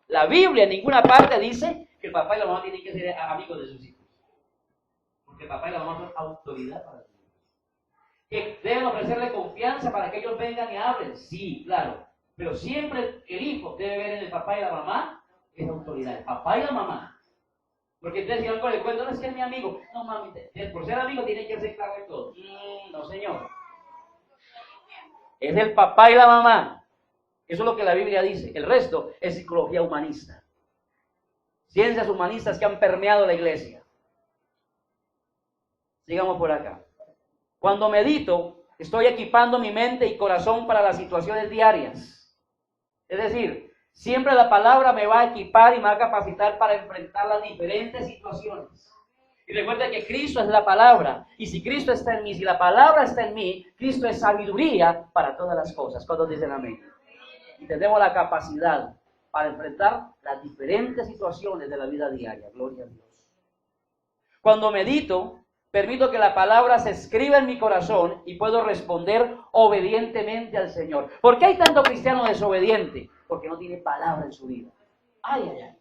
La Biblia en ninguna parte dice que el papá y la mamá tienen que ser amigos de sus hijos. Porque el papá y la mamá son autoridad para sus hijos. Que deben ofrecerle confianza para que ellos vengan y hablen. Sí, claro. Pero siempre el hijo debe ver en el papá y la mamá esa autoridad. El papá y la mamá. Porque ustedes dirán con el cuento, no es que es mi amigo. No, mami, por ser amigo tiene que ser claro de todo. No, señor. Es el papá y la mamá. Eso es lo que la Biblia dice. El resto es psicología humanista. Ciencias humanistas que han permeado la iglesia. Sigamos por acá. Cuando medito, estoy equipando mi mente y corazón para las situaciones diarias. Es decir, Siempre la palabra me va a equipar y me va a capacitar para enfrentar las diferentes situaciones. Y recuerda que Cristo es la palabra. Y si Cristo está en mí, si la palabra está en mí, Cristo es sabiduría para todas las cosas. ¿Cuántos dicen amén? Y tenemos la capacidad para enfrentar las diferentes situaciones de la vida diaria. Gloria a Dios. Cuando medito, permito que la palabra se escriba en mi corazón y puedo responder obedientemente al Señor. ¿Por qué hay tanto cristiano desobediente? Porque no tiene palabra en su vida. Ay, ay, ay.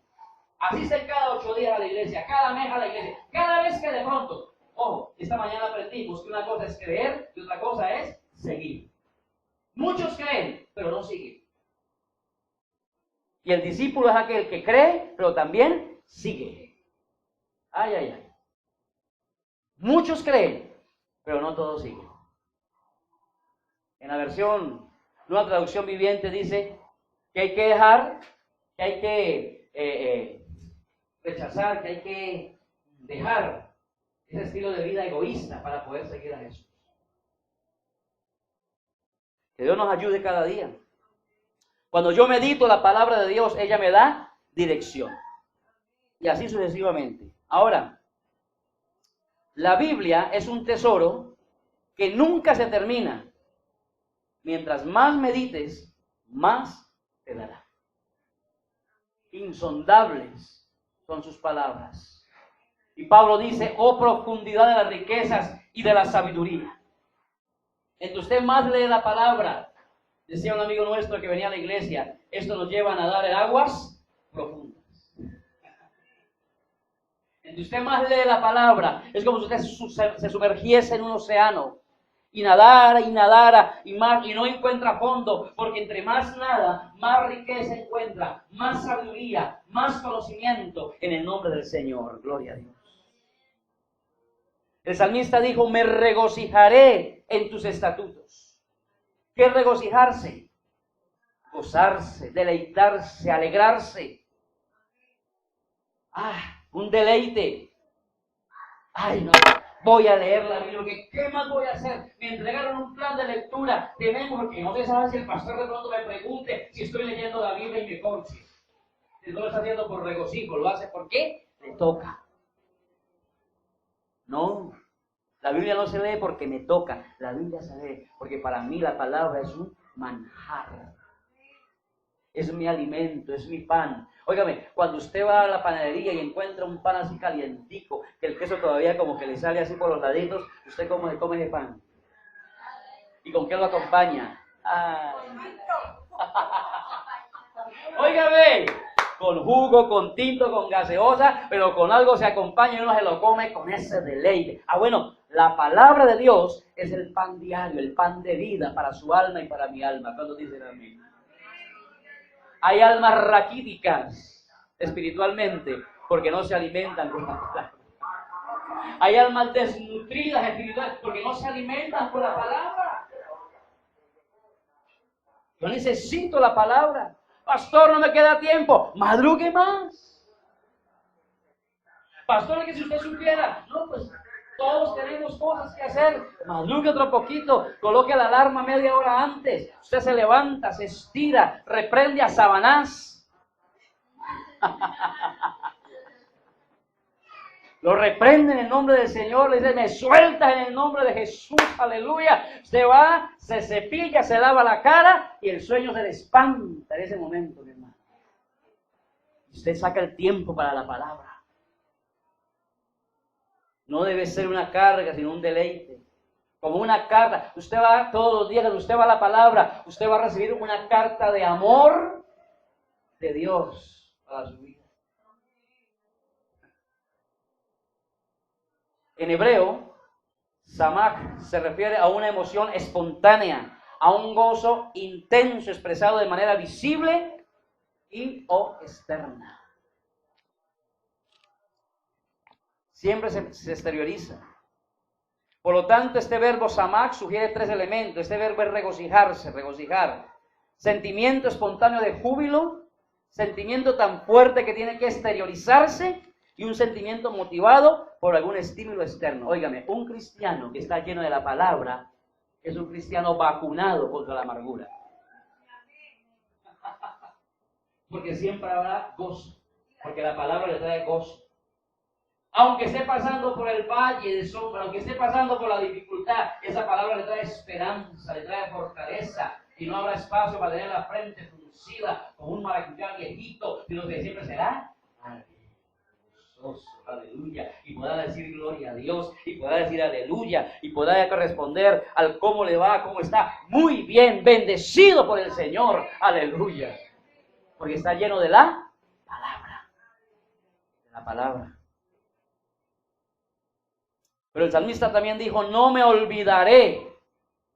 Asisten cada 8 días a la iglesia, cada mes a la iglesia, cada vez que de pronto, ojo, esta mañana aprendimos que una cosa es creer y otra cosa es seguir. Muchos creen, pero no siguen. Y el discípulo es aquel que cree, pero también sigue. Ay, ay, ay. Muchos creen, pero no todos siguen. En la versión, Nueva Traducción Viviente dice que hay que dejar, que hay que rechazar, que hay que dejar ese estilo de vida egoísta para poder seguir a Jesús. Que Dios nos ayude cada día. Cuando yo medito la palabra de Dios, ella me da dirección. Y así sucesivamente. Ahora, la Biblia es un tesoro que nunca se termina. Mientras más medites, más te dará. Insondables son sus palabras. Y Pablo dice, oh profundidad de las riquezas y de la sabiduría. Entre usted más lee la palabra, decía un amigo nuestro que venía a la iglesia, esto nos lleva a nadar en aguas profundas. Entre usted más lee la palabra, es como si usted se sumergiese en un océano y nadara y nadara y no encuentra fondo, porque entre más nada, más riqueza encuentra, más sabiduría, más conocimiento en el nombre del Señor. Gloria a Dios. El salmista dijo, me regocijaré en tus estatutos. ¿Qué es regocijarse? Gozarse, deleitarse, alegrarse. Un deleite. Ay, no, voy a leer la Biblia. ¿Qué más voy a hacer? Me entregaron un plan de lectura. Tenemos, porque no se sabe si el pastor de pronto me pregunte si estoy leyendo la Biblia y me corche. Si no lo está haciendo por regocijo, lo hace porque le toca. No, la Biblia no se lee porque me toca. La Biblia se lee porque para mí la palabra es un manjar. Es mi alimento, es mi pan. Óigame, cuando usted va a la panadería y encuentra un pan así calientico, que el queso todavía como que le sale así por los laditos, ¿usted cómo se come ese pan? ¿Y con qué lo acompaña? Óigame, con jugo, con tinto, con gaseosa, pero con algo se acompaña y uno se lo come con ese deleite. Bueno, la palabra de Dios es el pan diario, el pan de vida para su alma y para mi alma. ¿Cuándo dicen amén? Hay almas raquíticas espiritualmente porque no se alimentan con la palabra. Hay almas desnutridas espiritualmente porque no se alimentan con la palabra. Yo necesito la palabra. Pastor, no me queda tiempo. Madrugue más. Pastor, que si usted supiera, no, pues todos tenemos cosas que hacer. Madrugue otro poquito, coloque la alarma media hora antes. Usted se levanta, se estira, reprende a Sabanás. Lo reprende en el nombre del Señor, le dice, me sueltas en el nombre de Jesús, aleluya. Usted va, se cepilla, se lava la cara y el sueño se le espanta en ese momento, mi hermano. Usted saca el tiempo para la palabra. No debe ser una carga, sino un deleite. Como una carta. Usted va todos los días, cuando usted va a la palabra, usted va a recibir una carta de amor de Dios para su vida. En hebreo, samach se refiere a una emoción espontánea, a un gozo intenso expresado de manera visible y o externa. Siempre se exterioriza. Por lo tanto, este verbo samach sugiere 3 elementos. Este verbo es regocijarse, regocijar. Sentimiento espontáneo de júbilo, sentimiento tan fuerte que tiene que exteriorizarse y un sentimiento motivado por algún estímulo externo. Óigame, un cristiano que está lleno de la palabra es un cristiano vacunado contra la amargura. porque siempre habrá gozo, porque la palabra le trae gozo. Aunque esté pasando por el valle de sombra, aunque esté pasando por la dificultad, esa palabra le trae esperanza, le trae fortaleza, y no habrá espacio para tener la frente fruncida como un maracuyá viejito, sino que siempre será gozoso, aleluya, y podrá decir gloria a Dios, y podrá decir aleluya, y podrá corresponder al cómo le va, cómo está, muy bien, bendecido por el Señor, aleluya, porque está lleno de la palabra, de la palabra. Pero el salmista también dijo, no me olvidaré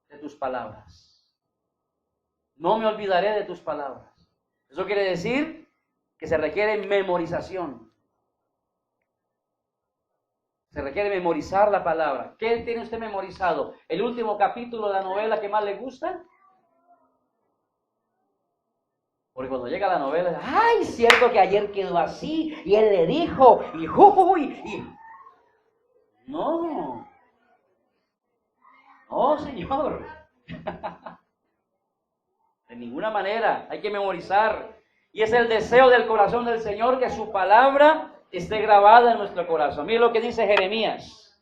de tus palabras. No me olvidaré de tus palabras. Eso quiere decir que se requiere memorización. Se requiere memorizar la palabra. ¿Qué tiene usted memorizado? ¿El último capítulo de la novela que más le gusta? Porque cuando llega la novela, ¡ay, cierto que ayer quedó así! Y él le dijo, y no, Señor. De ninguna manera, hay que memorizar. Y es el deseo del corazón del Señor que su palabra esté grabada en nuestro corazón. Mire lo que dice Jeremías.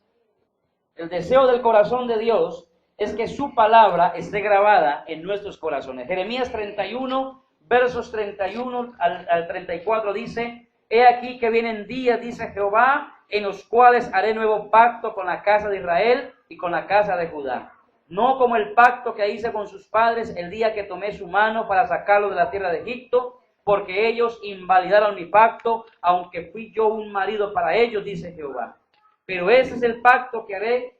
El deseo del corazón de Dios es que su palabra esté grabada en nuestros corazones. Jeremías 31, versos 31 al 34 dice, he aquí que vienen días, dice Jehová, en los cuales haré nuevo pacto con la casa de Israel y con la casa de Judá. No como el pacto que hice con sus padres el día que tomé su mano para sacarlos de la tierra de Egipto, porque ellos invalidaron mi pacto, aunque fui yo un marido para ellos, dice Jehová. Pero ese es el pacto que haré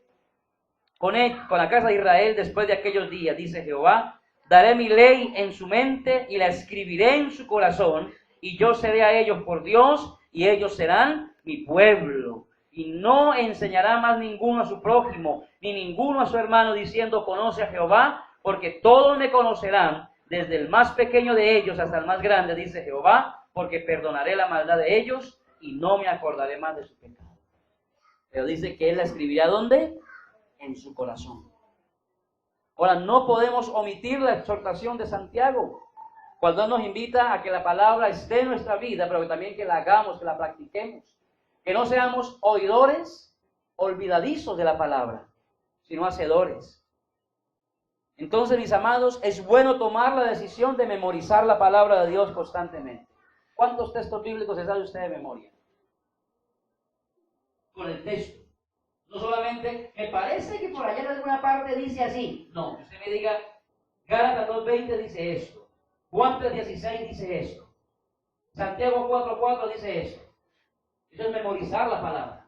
con la casa de Israel después de aquellos días, dice Jehová. Daré mi ley en su mente y la escribiré en su corazón, y yo seré a ellos por Dios, y ellos serán mi pueblo. Y no enseñará más ninguno a su prójimo, ni ninguno a su hermano, diciendo, conoce a Jehová, porque todos me conocerán, desde el más pequeño de ellos hasta el más grande, dice Jehová, porque perdonaré la maldad de ellos, y no me acordaré más de su pecado. Pero dice que él la escribirá, ¿dónde? En su corazón. Ahora, no podemos omitir la exhortación de Santiago, cuando Él nos invita a que la palabra esté en nuestra vida, pero también que la hagamos, que la practiquemos. Que no seamos oidores olvidadizos de la palabra, sino hacedores. Entonces, mis amados, es bueno tomar la decisión de memorizar la palabra de Dios constantemente. ¿Cuántos textos bíblicos se sabe usted de memoria? Con el texto. No solamente, me parece que por allá en alguna parte dice así. No, usted me diga, Gálatas 2:20 dice esto. Juan 3:16 dice esto. Santiago 4:4 dice esto. Eso es memorizar la palabra.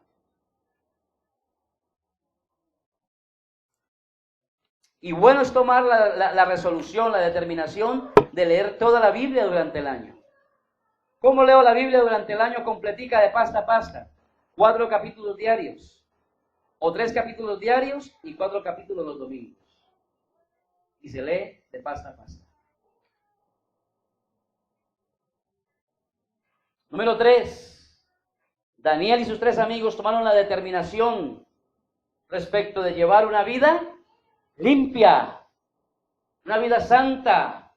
Y bueno es tomar la resolución, la determinación de leer toda la Biblia durante el año. ¿Cómo leo la Biblia durante el año completica de pasta a pasta? 4 capítulos diarios. O 3 capítulos diarios y 4 capítulos los domingos. Y se lee de pasta a pasta. Número 3. Daniel y sus 3 amigos tomaron la determinación respecto de llevar una vida limpia, una vida santa.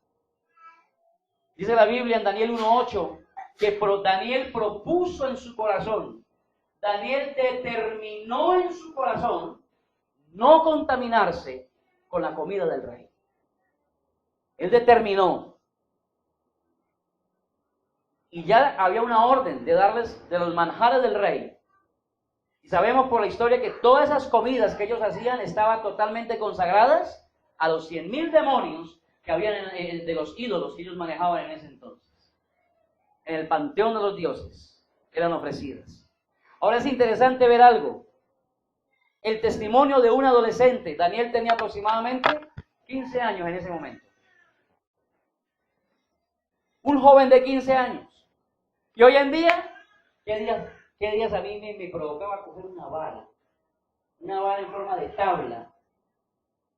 Dice la Biblia en Daniel 1:8 que Daniel propuso en su corazón, Daniel determinó en su corazón no contaminarse con la comida del rey. Él determinó. Y ya había una orden de darles de los manjares del rey. Y sabemos por la historia que todas esas comidas que ellos hacían estaban totalmente consagradas a los 100,000 demonios que habían de los ídolos que ellos manejaban en ese entonces. En el panteón de los dioses eran ofrecidas. Ahora es interesante ver algo. El testimonio de un adolescente. Daniel tenía aproximadamente 15 años en ese momento. Un joven de 15 años. Y hoy en día, ¿qué días a mí me provocaba coger una vara en forma de tabla,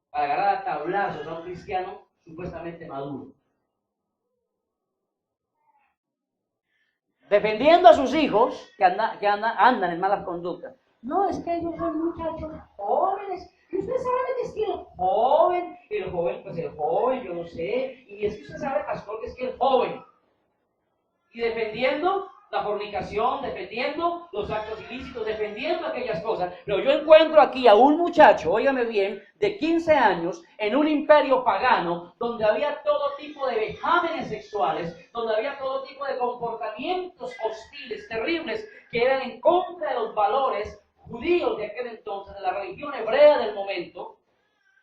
para agarrar a tablazos a un cristiano supuestamente maduro? Defendiendo a sus hijos que andan en malas conductas. No, es que ellos son muchachos jóvenes. Y usted sabe que es que el joven, yo no sé. Y es que usted sabe, pastor, que es que el joven. y defendiendo la fornicación, defendiendo los actos ilícitos, defendiendo aquellas cosas. Pero yo encuentro aquí a un muchacho, óigame bien, de 15 años, en un imperio pagano, donde había todo tipo de vejámenes sexuales, donde había todo tipo de comportamientos hostiles, terribles, que eran en contra de los valores judíos de aquel entonces, de la religión hebrea del momento.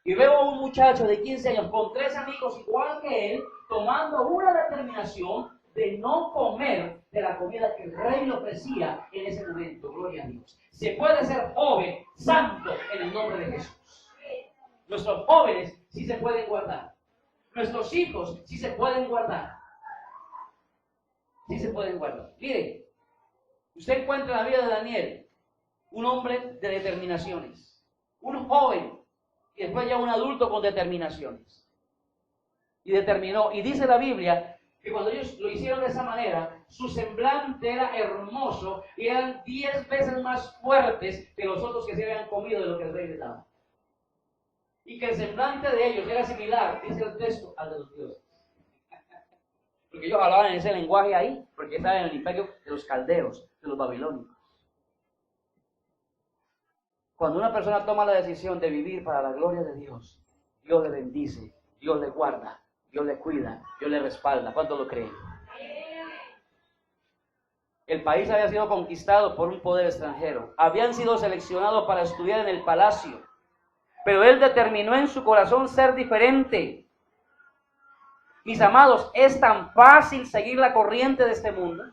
Y veo a un muchacho de 15 años con 3 amigos igual que él, tomando una determinación de no comer de la comida que el rey le ofrecía en ese momento. Gloria a Dios. Se puede ser joven, santo, en el nombre de Jesús. Nuestros jóvenes sí se pueden guardar. Nuestros hijos sí se pueden guardar. Sí se pueden guardar. Mire, usted encuentra en la vida de Daniel un hombre de determinaciones. Un joven y después ya un adulto con determinaciones. Y determinó. Y dice la Biblia que cuando ellos lo hicieron de esa manera, su semblante era hermoso y eran 10 veces más fuertes que los otros que se habían comido de lo que el rey les daba. Y que el semblante de ellos era similar, dice el texto, al de los dioses. Porque ellos hablaban en ese lenguaje ahí, porque estaban en el imperio de los caldeos, de los babilónicos. Cuando una persona toma la decisión de vivir para la gloria de Dios, Dios le bendice, Dios le guarda, Dios le cuida, Dios le respalda. ¿Cuántos lo creen? El país había sido conquistado por un poder extranjero. Habían sido seleccionados para estudiar en el palacio. Pero él determinó en su corazón ser diferente. Mis amados, es tan fácil seguir la corriente de este mundo.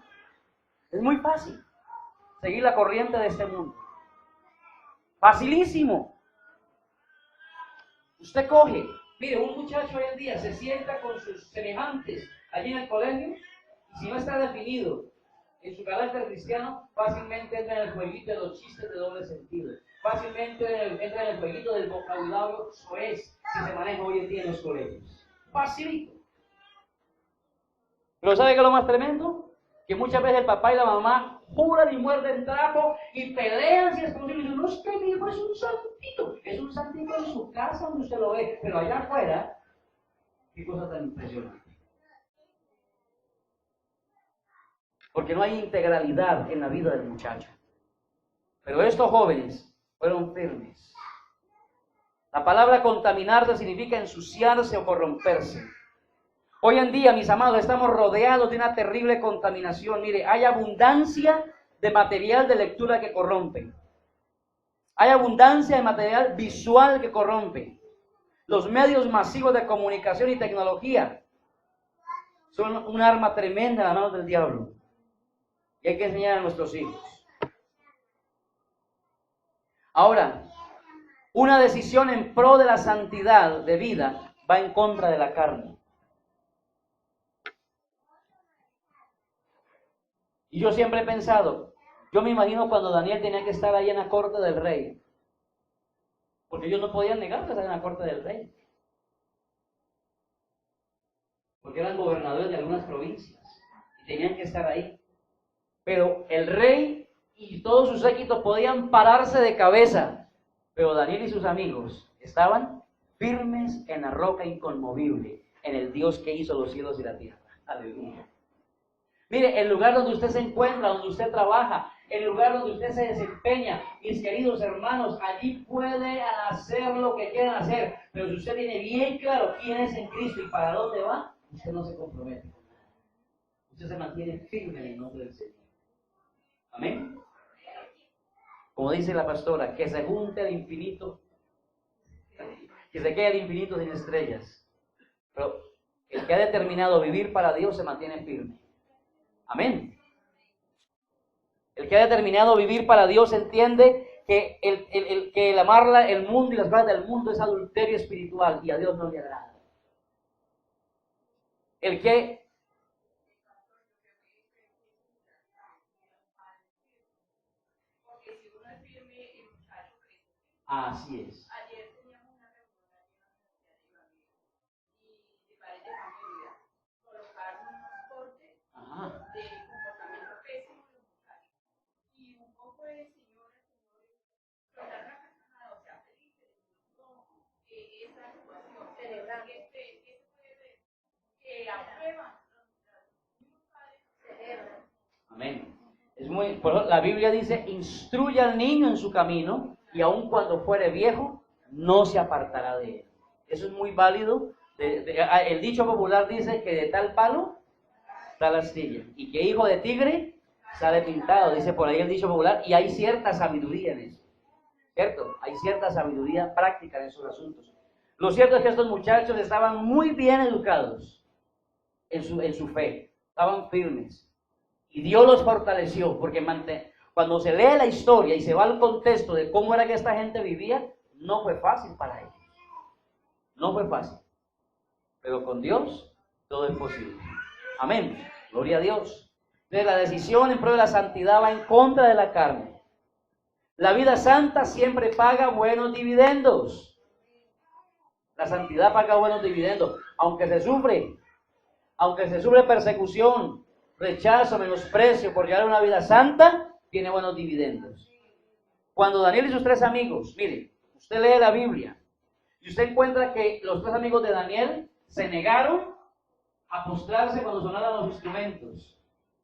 Es muy fácil seguir la corriente de este mundo. Facilísimo. Usted coge, mire, un muchacho hoy en día se sienta con sus semejantes allí en el colegio y si no está definido en su carácter cristiano, fácilmente entra en el jueguito de los chistes de doble sentido. Fácilmente entra en el jueguito del vocabulario soez que se maneja hoy en día en los colegios. Facilito. Pero ¿sabe qué es lo más tremendo? Que muchas veces el papá y la mamá juran y muerden trapo y pelean si es posible. Y dicen, no, es que mi hijo es un santito. Es un santito en su casa donde usted lo ve. Pero allá afuera, qué cosa tan impresionante. Porque no hay integralidad en la vida del muchacho. Pero estos jóvenes fueron firmes. La palabra contaminarse significa ensuciarse o corromperse. Hoy en día, mis amados, estamos rodeados de una terrible contaminación. Mire, hay abundancia de material de lectura que corrompe. Hay abundancia de material visual que corrompe. Los medios masivos de comunicación y tecnología son un arma tremenda en las manos del diablo. Y hay que enseñar a nuestros hijos. Ahora, una decisión en pro de la santidad de vida va en contra de la carne. Y yo siempre he pensado, yo me imagino cuando Daniel tenía que estar ahí en la corte del rey, porque ellos no podían negar que estar en la corte del rey, porque eran gobernadores de algunas provincias y tenían que estar ahí. Pero el rey y todos sus séquitos podían pararse de cabeza, pero Daniel y sus amigos estaban firmes en la roca inconmovible, en el Dios que hizo los cielos y la tierra. Aleluya. Mire, el lugar donde usted se encuentra, donde usted trabaja, el lugar donde usted se desempeña, mis queridos hermanos, allí puede hacer lo que quieran hacer, pero si usted tiene bien claro quién es en Cristo y para dónde va, usted no se compromete. Usted se mantiene firme en el nombre del Señor. Amén. Como dice la pastora, que se junte al infinito, que se quede al infinito sin estrellas. Pero el que ha determinado vivir para Dios se mantiene firme. Amén. El que ha determinado vivir para Dios entiende que el amarla, el mundo y las cosas del mundo es adulterio espiritual y a Dios no le agrada. El que así es. Ayer teníamos una reunión aquí en la Universidad de Ibagué y de pareja de familia colocaron unos cortes de comportamiento pésimo de los muchachos. Y un poco de señoras, señores, soltaron la carcajada, o sea, felices, no, esa situación, celebrar que se puede ver, que aprueban los mismos padres, Amén. Por eso la Biblia dice, instruye al niño en su camino y aun cuando fuere viejo, no se apartará de él. Eso es muy válido. El dicho popular dice que de tal palo, tal astilla. Y que hijo de tigre sale pintado, dice por ahí el dicho popular. Y hay cierta sabiduría en eso. ¿Cierto? Hay cierta sabiduría práctica en esos asuntos. Lo cierto es que estos muchachos estaban muy bien educados en su fe. Estaban firmes. Y Dios los fortaleció, porque cuando se lee la historia y se va al contexto de cómo era que esta gente vivía, no fue fácil para ellos. No fue fácil. Pero con Dios todo es posible. Amén. Gloria a Dios. Entonces la decisión en pro de la santidad va en contra de la carne. La vida santa siempre paga buenos dividendos. La santidad paga buenos dividendos. Aunque se sufre persecución, rechazo, menosprecio por llevar una vida santa, tiene buenos dividendos. Cuando Daniel y sus 3 amigos, mire, usted lee la Biblia y usted encuentra que los 3 amigos de Daniel se negaron a postrarse cuando sonaran los instrumentos.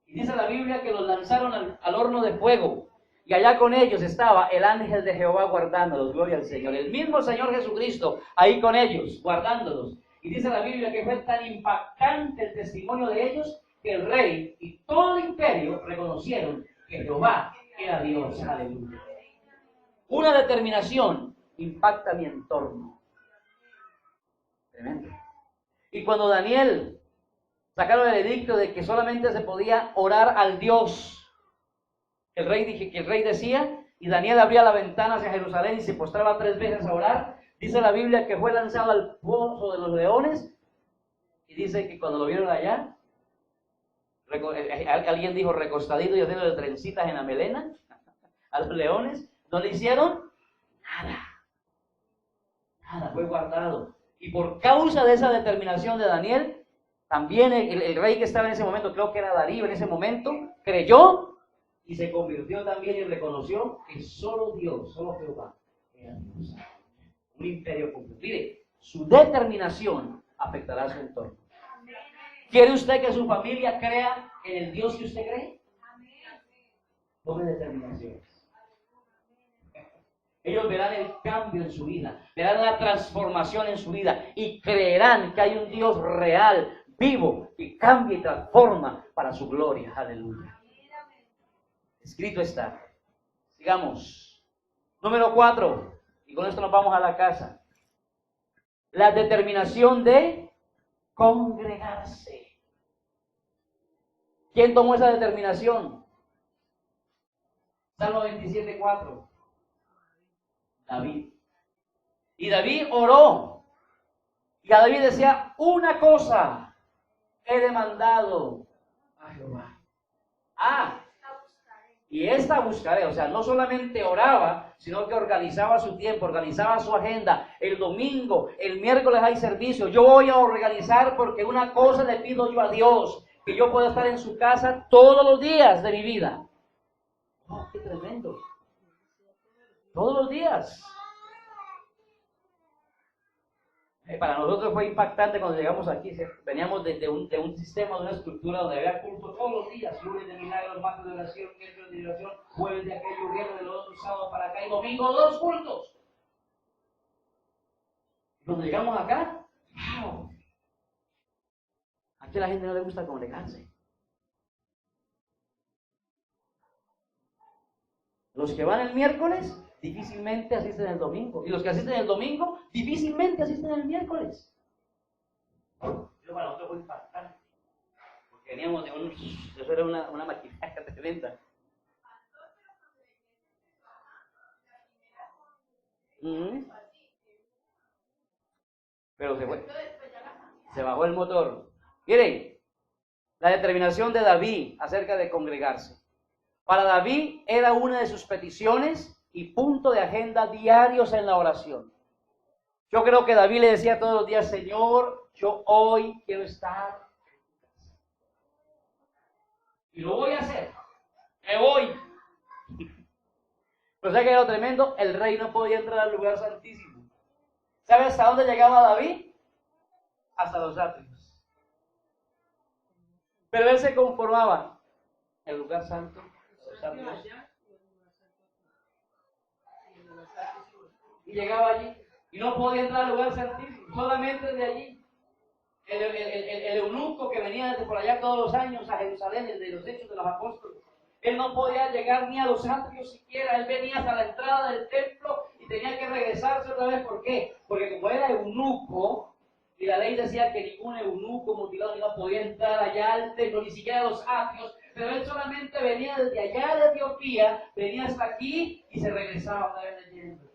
Y dice la Biblia que los lanzaron al horno de fuego. Y allá con ellos estaba el ángel de Jehová guardándolos, gloria al Señor. El mismo Señor Jesucristo ahí con ellos, guardándolos. Y dice la Biblia que fue tan impactante el testimonio de ellos que el rey y todo el imperio reconocieron que Jehová era Dios. Aleluya. Una determinación impacta mi entorno. Tremendo. Y cuando Daniel sacaron el edicto de que solamente se podía orar al Dios, que el rey decía, y Daniel abría la ventana hacia Jerusalén y se postraba 3 veces a orar, dice la Biblia que fue lanzado al pozo de los leones, y dice que cuando lo vieron allá, alguien dijo recostadito y haciendo de trencitas en la melena, a los leones, no le hicieron nada, fue guardado. Y por causa de esa determinación de Daniel, también el rey que estaba en ese momento, creo que era Darío en ese momento, creyó y se convirtió también y reconoció que solo Dios, solo Jehová era Dios. Un imperio completo. Mire, su determinación afectará a su entorno. ¿Quiere usted que su familia crea en el Dios que usted cree? Tome determinaciones. Ellos verán el cambio en su vida, verán la transformación en su vida y creerán que hay un Dios real, vivo, que cambia y transforma para su gloria. Aleluya. Escrito está. Sigamos. Número 4. Y con esto nos vamos a la casa. La determinación de congregarse. ¿Quién tomó esa determinación? Salmo 27:4. David. Y David oró. Y a David decía, una cosa he demandado a Jehová. Y esta buscaré, o sea, no solamente oraba, sino que organizaba su tiempo, organizaba su agenda. El domingo, el miércoles hay servicio. Yo voy a organizar porque una cosa le pido yo a Dios, que yo pueda estar en su casa todos los días de mi vida. ¡Oh, qué tremendo! Todos los días. Para nosotros fue impactante cuando llegamos aquí. Veníamos de un sistema, de una estructura donde había culto todos los días. Lunes de milagros, martes de oración, miércoles de oración, jueves de aquello, viernes de los otros, sábado para acá y domingo 2 cultos. Cuando llegamos acá, ¡wow! Aquí a la gente no le gusta congregarse. Los que van el miércoles difícilmente asisten el domingo. Y los que asisten el domingo difícilmente asisten el miércoles. Pero para nosotros fue impactante. Porque veníamos eso era una maquinaria tremenda. Pero se fue. Se bajó el motor. Miren, la determinación de David acerca de congregarse. Para David era una de sus peticiones y punto de agenda diarios en la oración. Yo creo que David le decía todos los días, Señor, yo hoy quiero estar. Y lo voy a hacer. Me voy. Pero ¿sabe qué era lo tremendo? El rey no podía entrar al lugar santísimo. ¿Sabe hasta dónde llegaba David? Hasta los atrios. Pero él se conformaba. el lugar santo, los atrios. Y llegaba allí y no podía entrar al lugar santísimo, solamente de allí. El eunuco que venía desde por allá todos los años a Jerusalén, el de los Hechos de los Apóstoles, él no podía llegar ni a los atrios siquiera. Él venía hasta la entrada del templo y tenía que regresarse otra vez. ¿Por qué? Porque como era eunuco, y la ley decía que ningún eunuco mutilado no podía entrar allá al templo, ni siquiera a los atrios, pero él solamente venía desde allá de Etiopía, venía hasta aquí y se regresaba otra vez leyendo.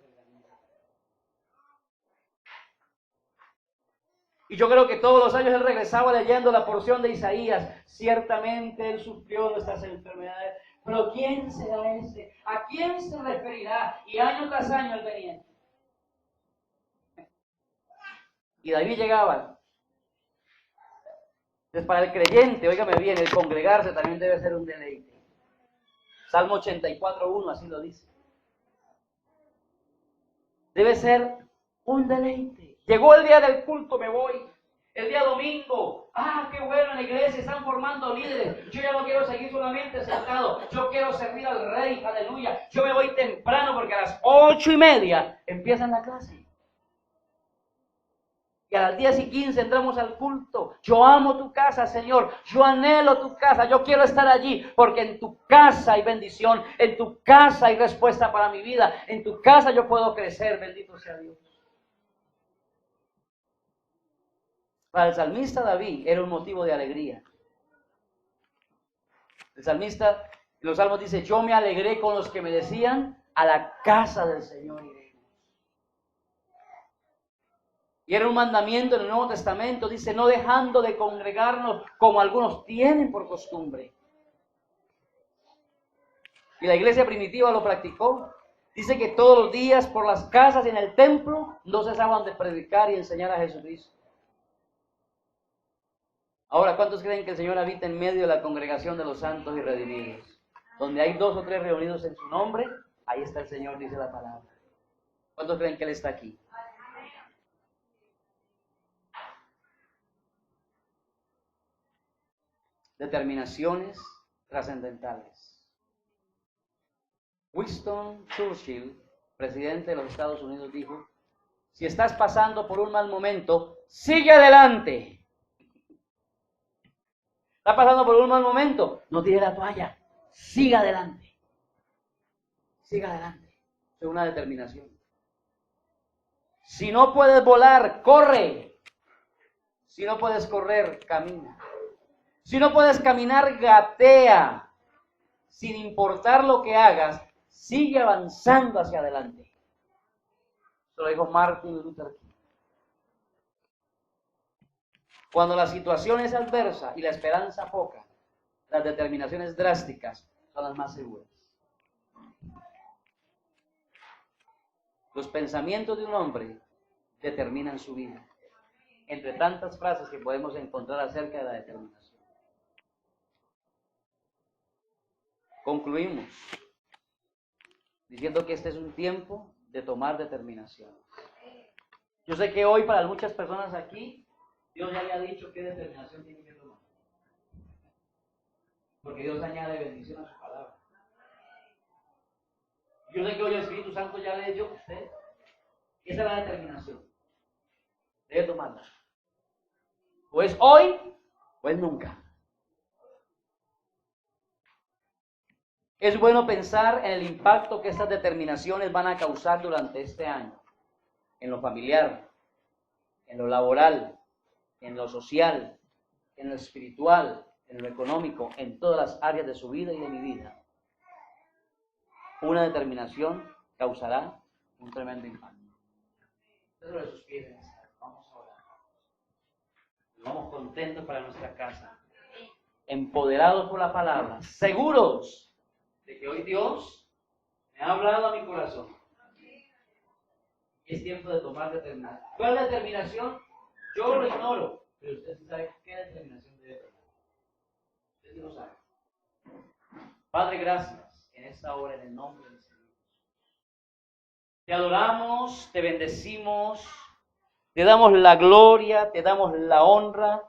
Y yo creo que todos los años él regresaba leyendo la porción de Isaías. Ciertamente él sufrió nuestras enfermedades. Pero ¿quién será ese? ¿A quién se referirá? Y año tras año él venía. Y David llegaba. Entonces para el creyente, óigame bien, el congregarse también debe ser un deleite. Salmo 84:1 así lo dice. Debe ser un deleite. Llegó el día del culto, me voy. El día domingo, qué bueno, en la iglesia están formando líderes. Yo ya no quiero seguir solamente sentado. Yo quiero servir al Rey, aleluya. Yo me voy temprano porque a las 8:30 empiezan la clase. Y a las 10:15 entramos al culto. Yo amo tu casa, Señor. Yo anhelo tu casa. Yo quiero estar allí porque en tu casa hay bendición. En tu casa hay respuesta para mi vida. En tu casa yo puedo crecer. Bendito sea Dios. Para el salmista David era un motivo de alegría. El salmista en los salmos dice: yo me alegré con los que me decían, a la casa del Señor iremos. Y era un mandamiento en el Nuevo Testamento, dice: no dejando de congregarnos como algunos tienen por costumbre. Y la iglesia primitiva lo practicó. Dice que todos los días por las casas y en el templo no cesaban de predicar y enseñar a Jesucristo. Ahora, ¿cuántos creen que el Señor habita en medio de la congregación de los santos y redimidos? Donde hay 2 o 3 reunidos en su nombre, ahí está el Señor, dice la palabra. ¿Cuántos creen que Él está aquí? Determinaciones trascendentales. Winston Churchill, presidente de los Estados Unidos, dijo: si estás pasando por un mal momento, sigue adelante. ¿Está pasando por un mal momento? No tire la toalla. Siga adelante. Siga adelante. Es una determinación. Si no puedes volar, corre. Si no puedes correr, camina. Si no puedes caminar, gatea. Sin importar lo que hagas, sigue avanzando hacia adelante. Eso lo dijo Martin Luther King. Cuando la situación es adversa y la esperanza poca, las determinaciones drásticas son las más seguras. Los pensamientos de un hombre determinan su vida. Entre tantas frases que podemos encontrar acerca de la determinación. Concluimos diciendo que este es un tiempo de tomar determinaciones. Yo sé que hoy para muchas personas aquí, Dios ya le ha dicho qué determinación tiene que tomar. Porque Dios añade bendición a su palabra. Yo sé que hoy el Espíritu Santo ya le ha dicho a usted, esa es la determinación. Debe tomarla. O es hoy, o es nunca. Es bueno pensar en el impacto que estas determinaciones van a causar durante este año. En lo familiar, en lo laboral, en lo social, en lo espiritual, en lo económico, en todas las áreas de su vida y de mi vida. Una determinación causará un tremendo impacto. Sobre sus pies, vamos a orar. Vamos contentos para nuestra casa, empoderados por la palabra, seguros de que hoy Dios me ha hablado a mi corazón. Y es tiempo de tomar determinación. ¿Cuál es la determinación? Yo lo ignoro, pero usted sabe qué determinación debe tomar. Usted sí lo sabe. Padre, gracias en esta hora en el nombre del Señor. Te adoramos, te bendecimos, te damos la gloria, te damos la honra.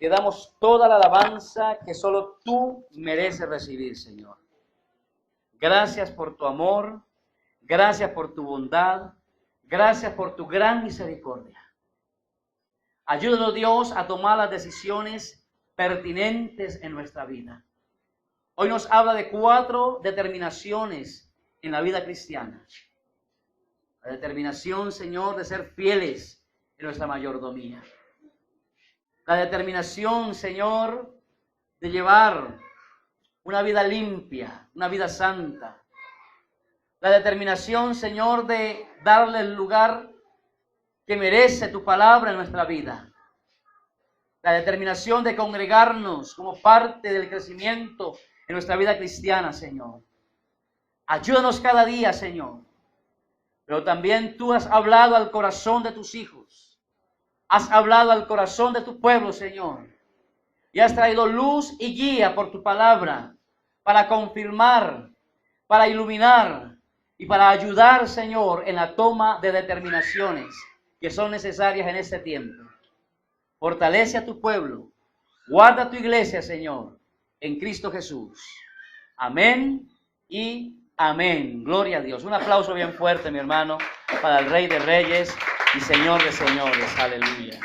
Te damos toda la alabanza que solo tú mereces recibir, Señor. Gracias por tu amor, gracias por tu bondad, gracias por tu gran misericordia. Ayúdanos, Dios, a tomar las decisiones pertinentes en nuestra vida. Hoy nos habla de 4 determinaciones en la vida cristiana. La determinación, Señor, de ser fieles en nuestra mayordomía. La determinación, Señor, de llevar una vida limpia, una vida santa. La determinación, Señor, de darle el lugar que merece tu palabra en nuestra vida. La determinación de congregarnos como parte del crecimiento en nuestra vida cristiana, Señor. Ayúdanos cada día, Señor. Pero también tú has hablado al corazón de tus hijos. Has hablado al corazón de tu pueblo, Señor. Y has traído luz y guía por tu palabra para confirmar, para iluminar y para ayudar, Señor, en la toma de determinaciones que son necesarias en este tiempo. Fortalece a tu pueblo. Guarda tu iglesia, Señor, en Cristo Jesús. Amén y amén. Gloria a Dios. Un aplauso bien fuerte, mi hermano, para el Rey de Reyes y Señor de Señores. Aleluya.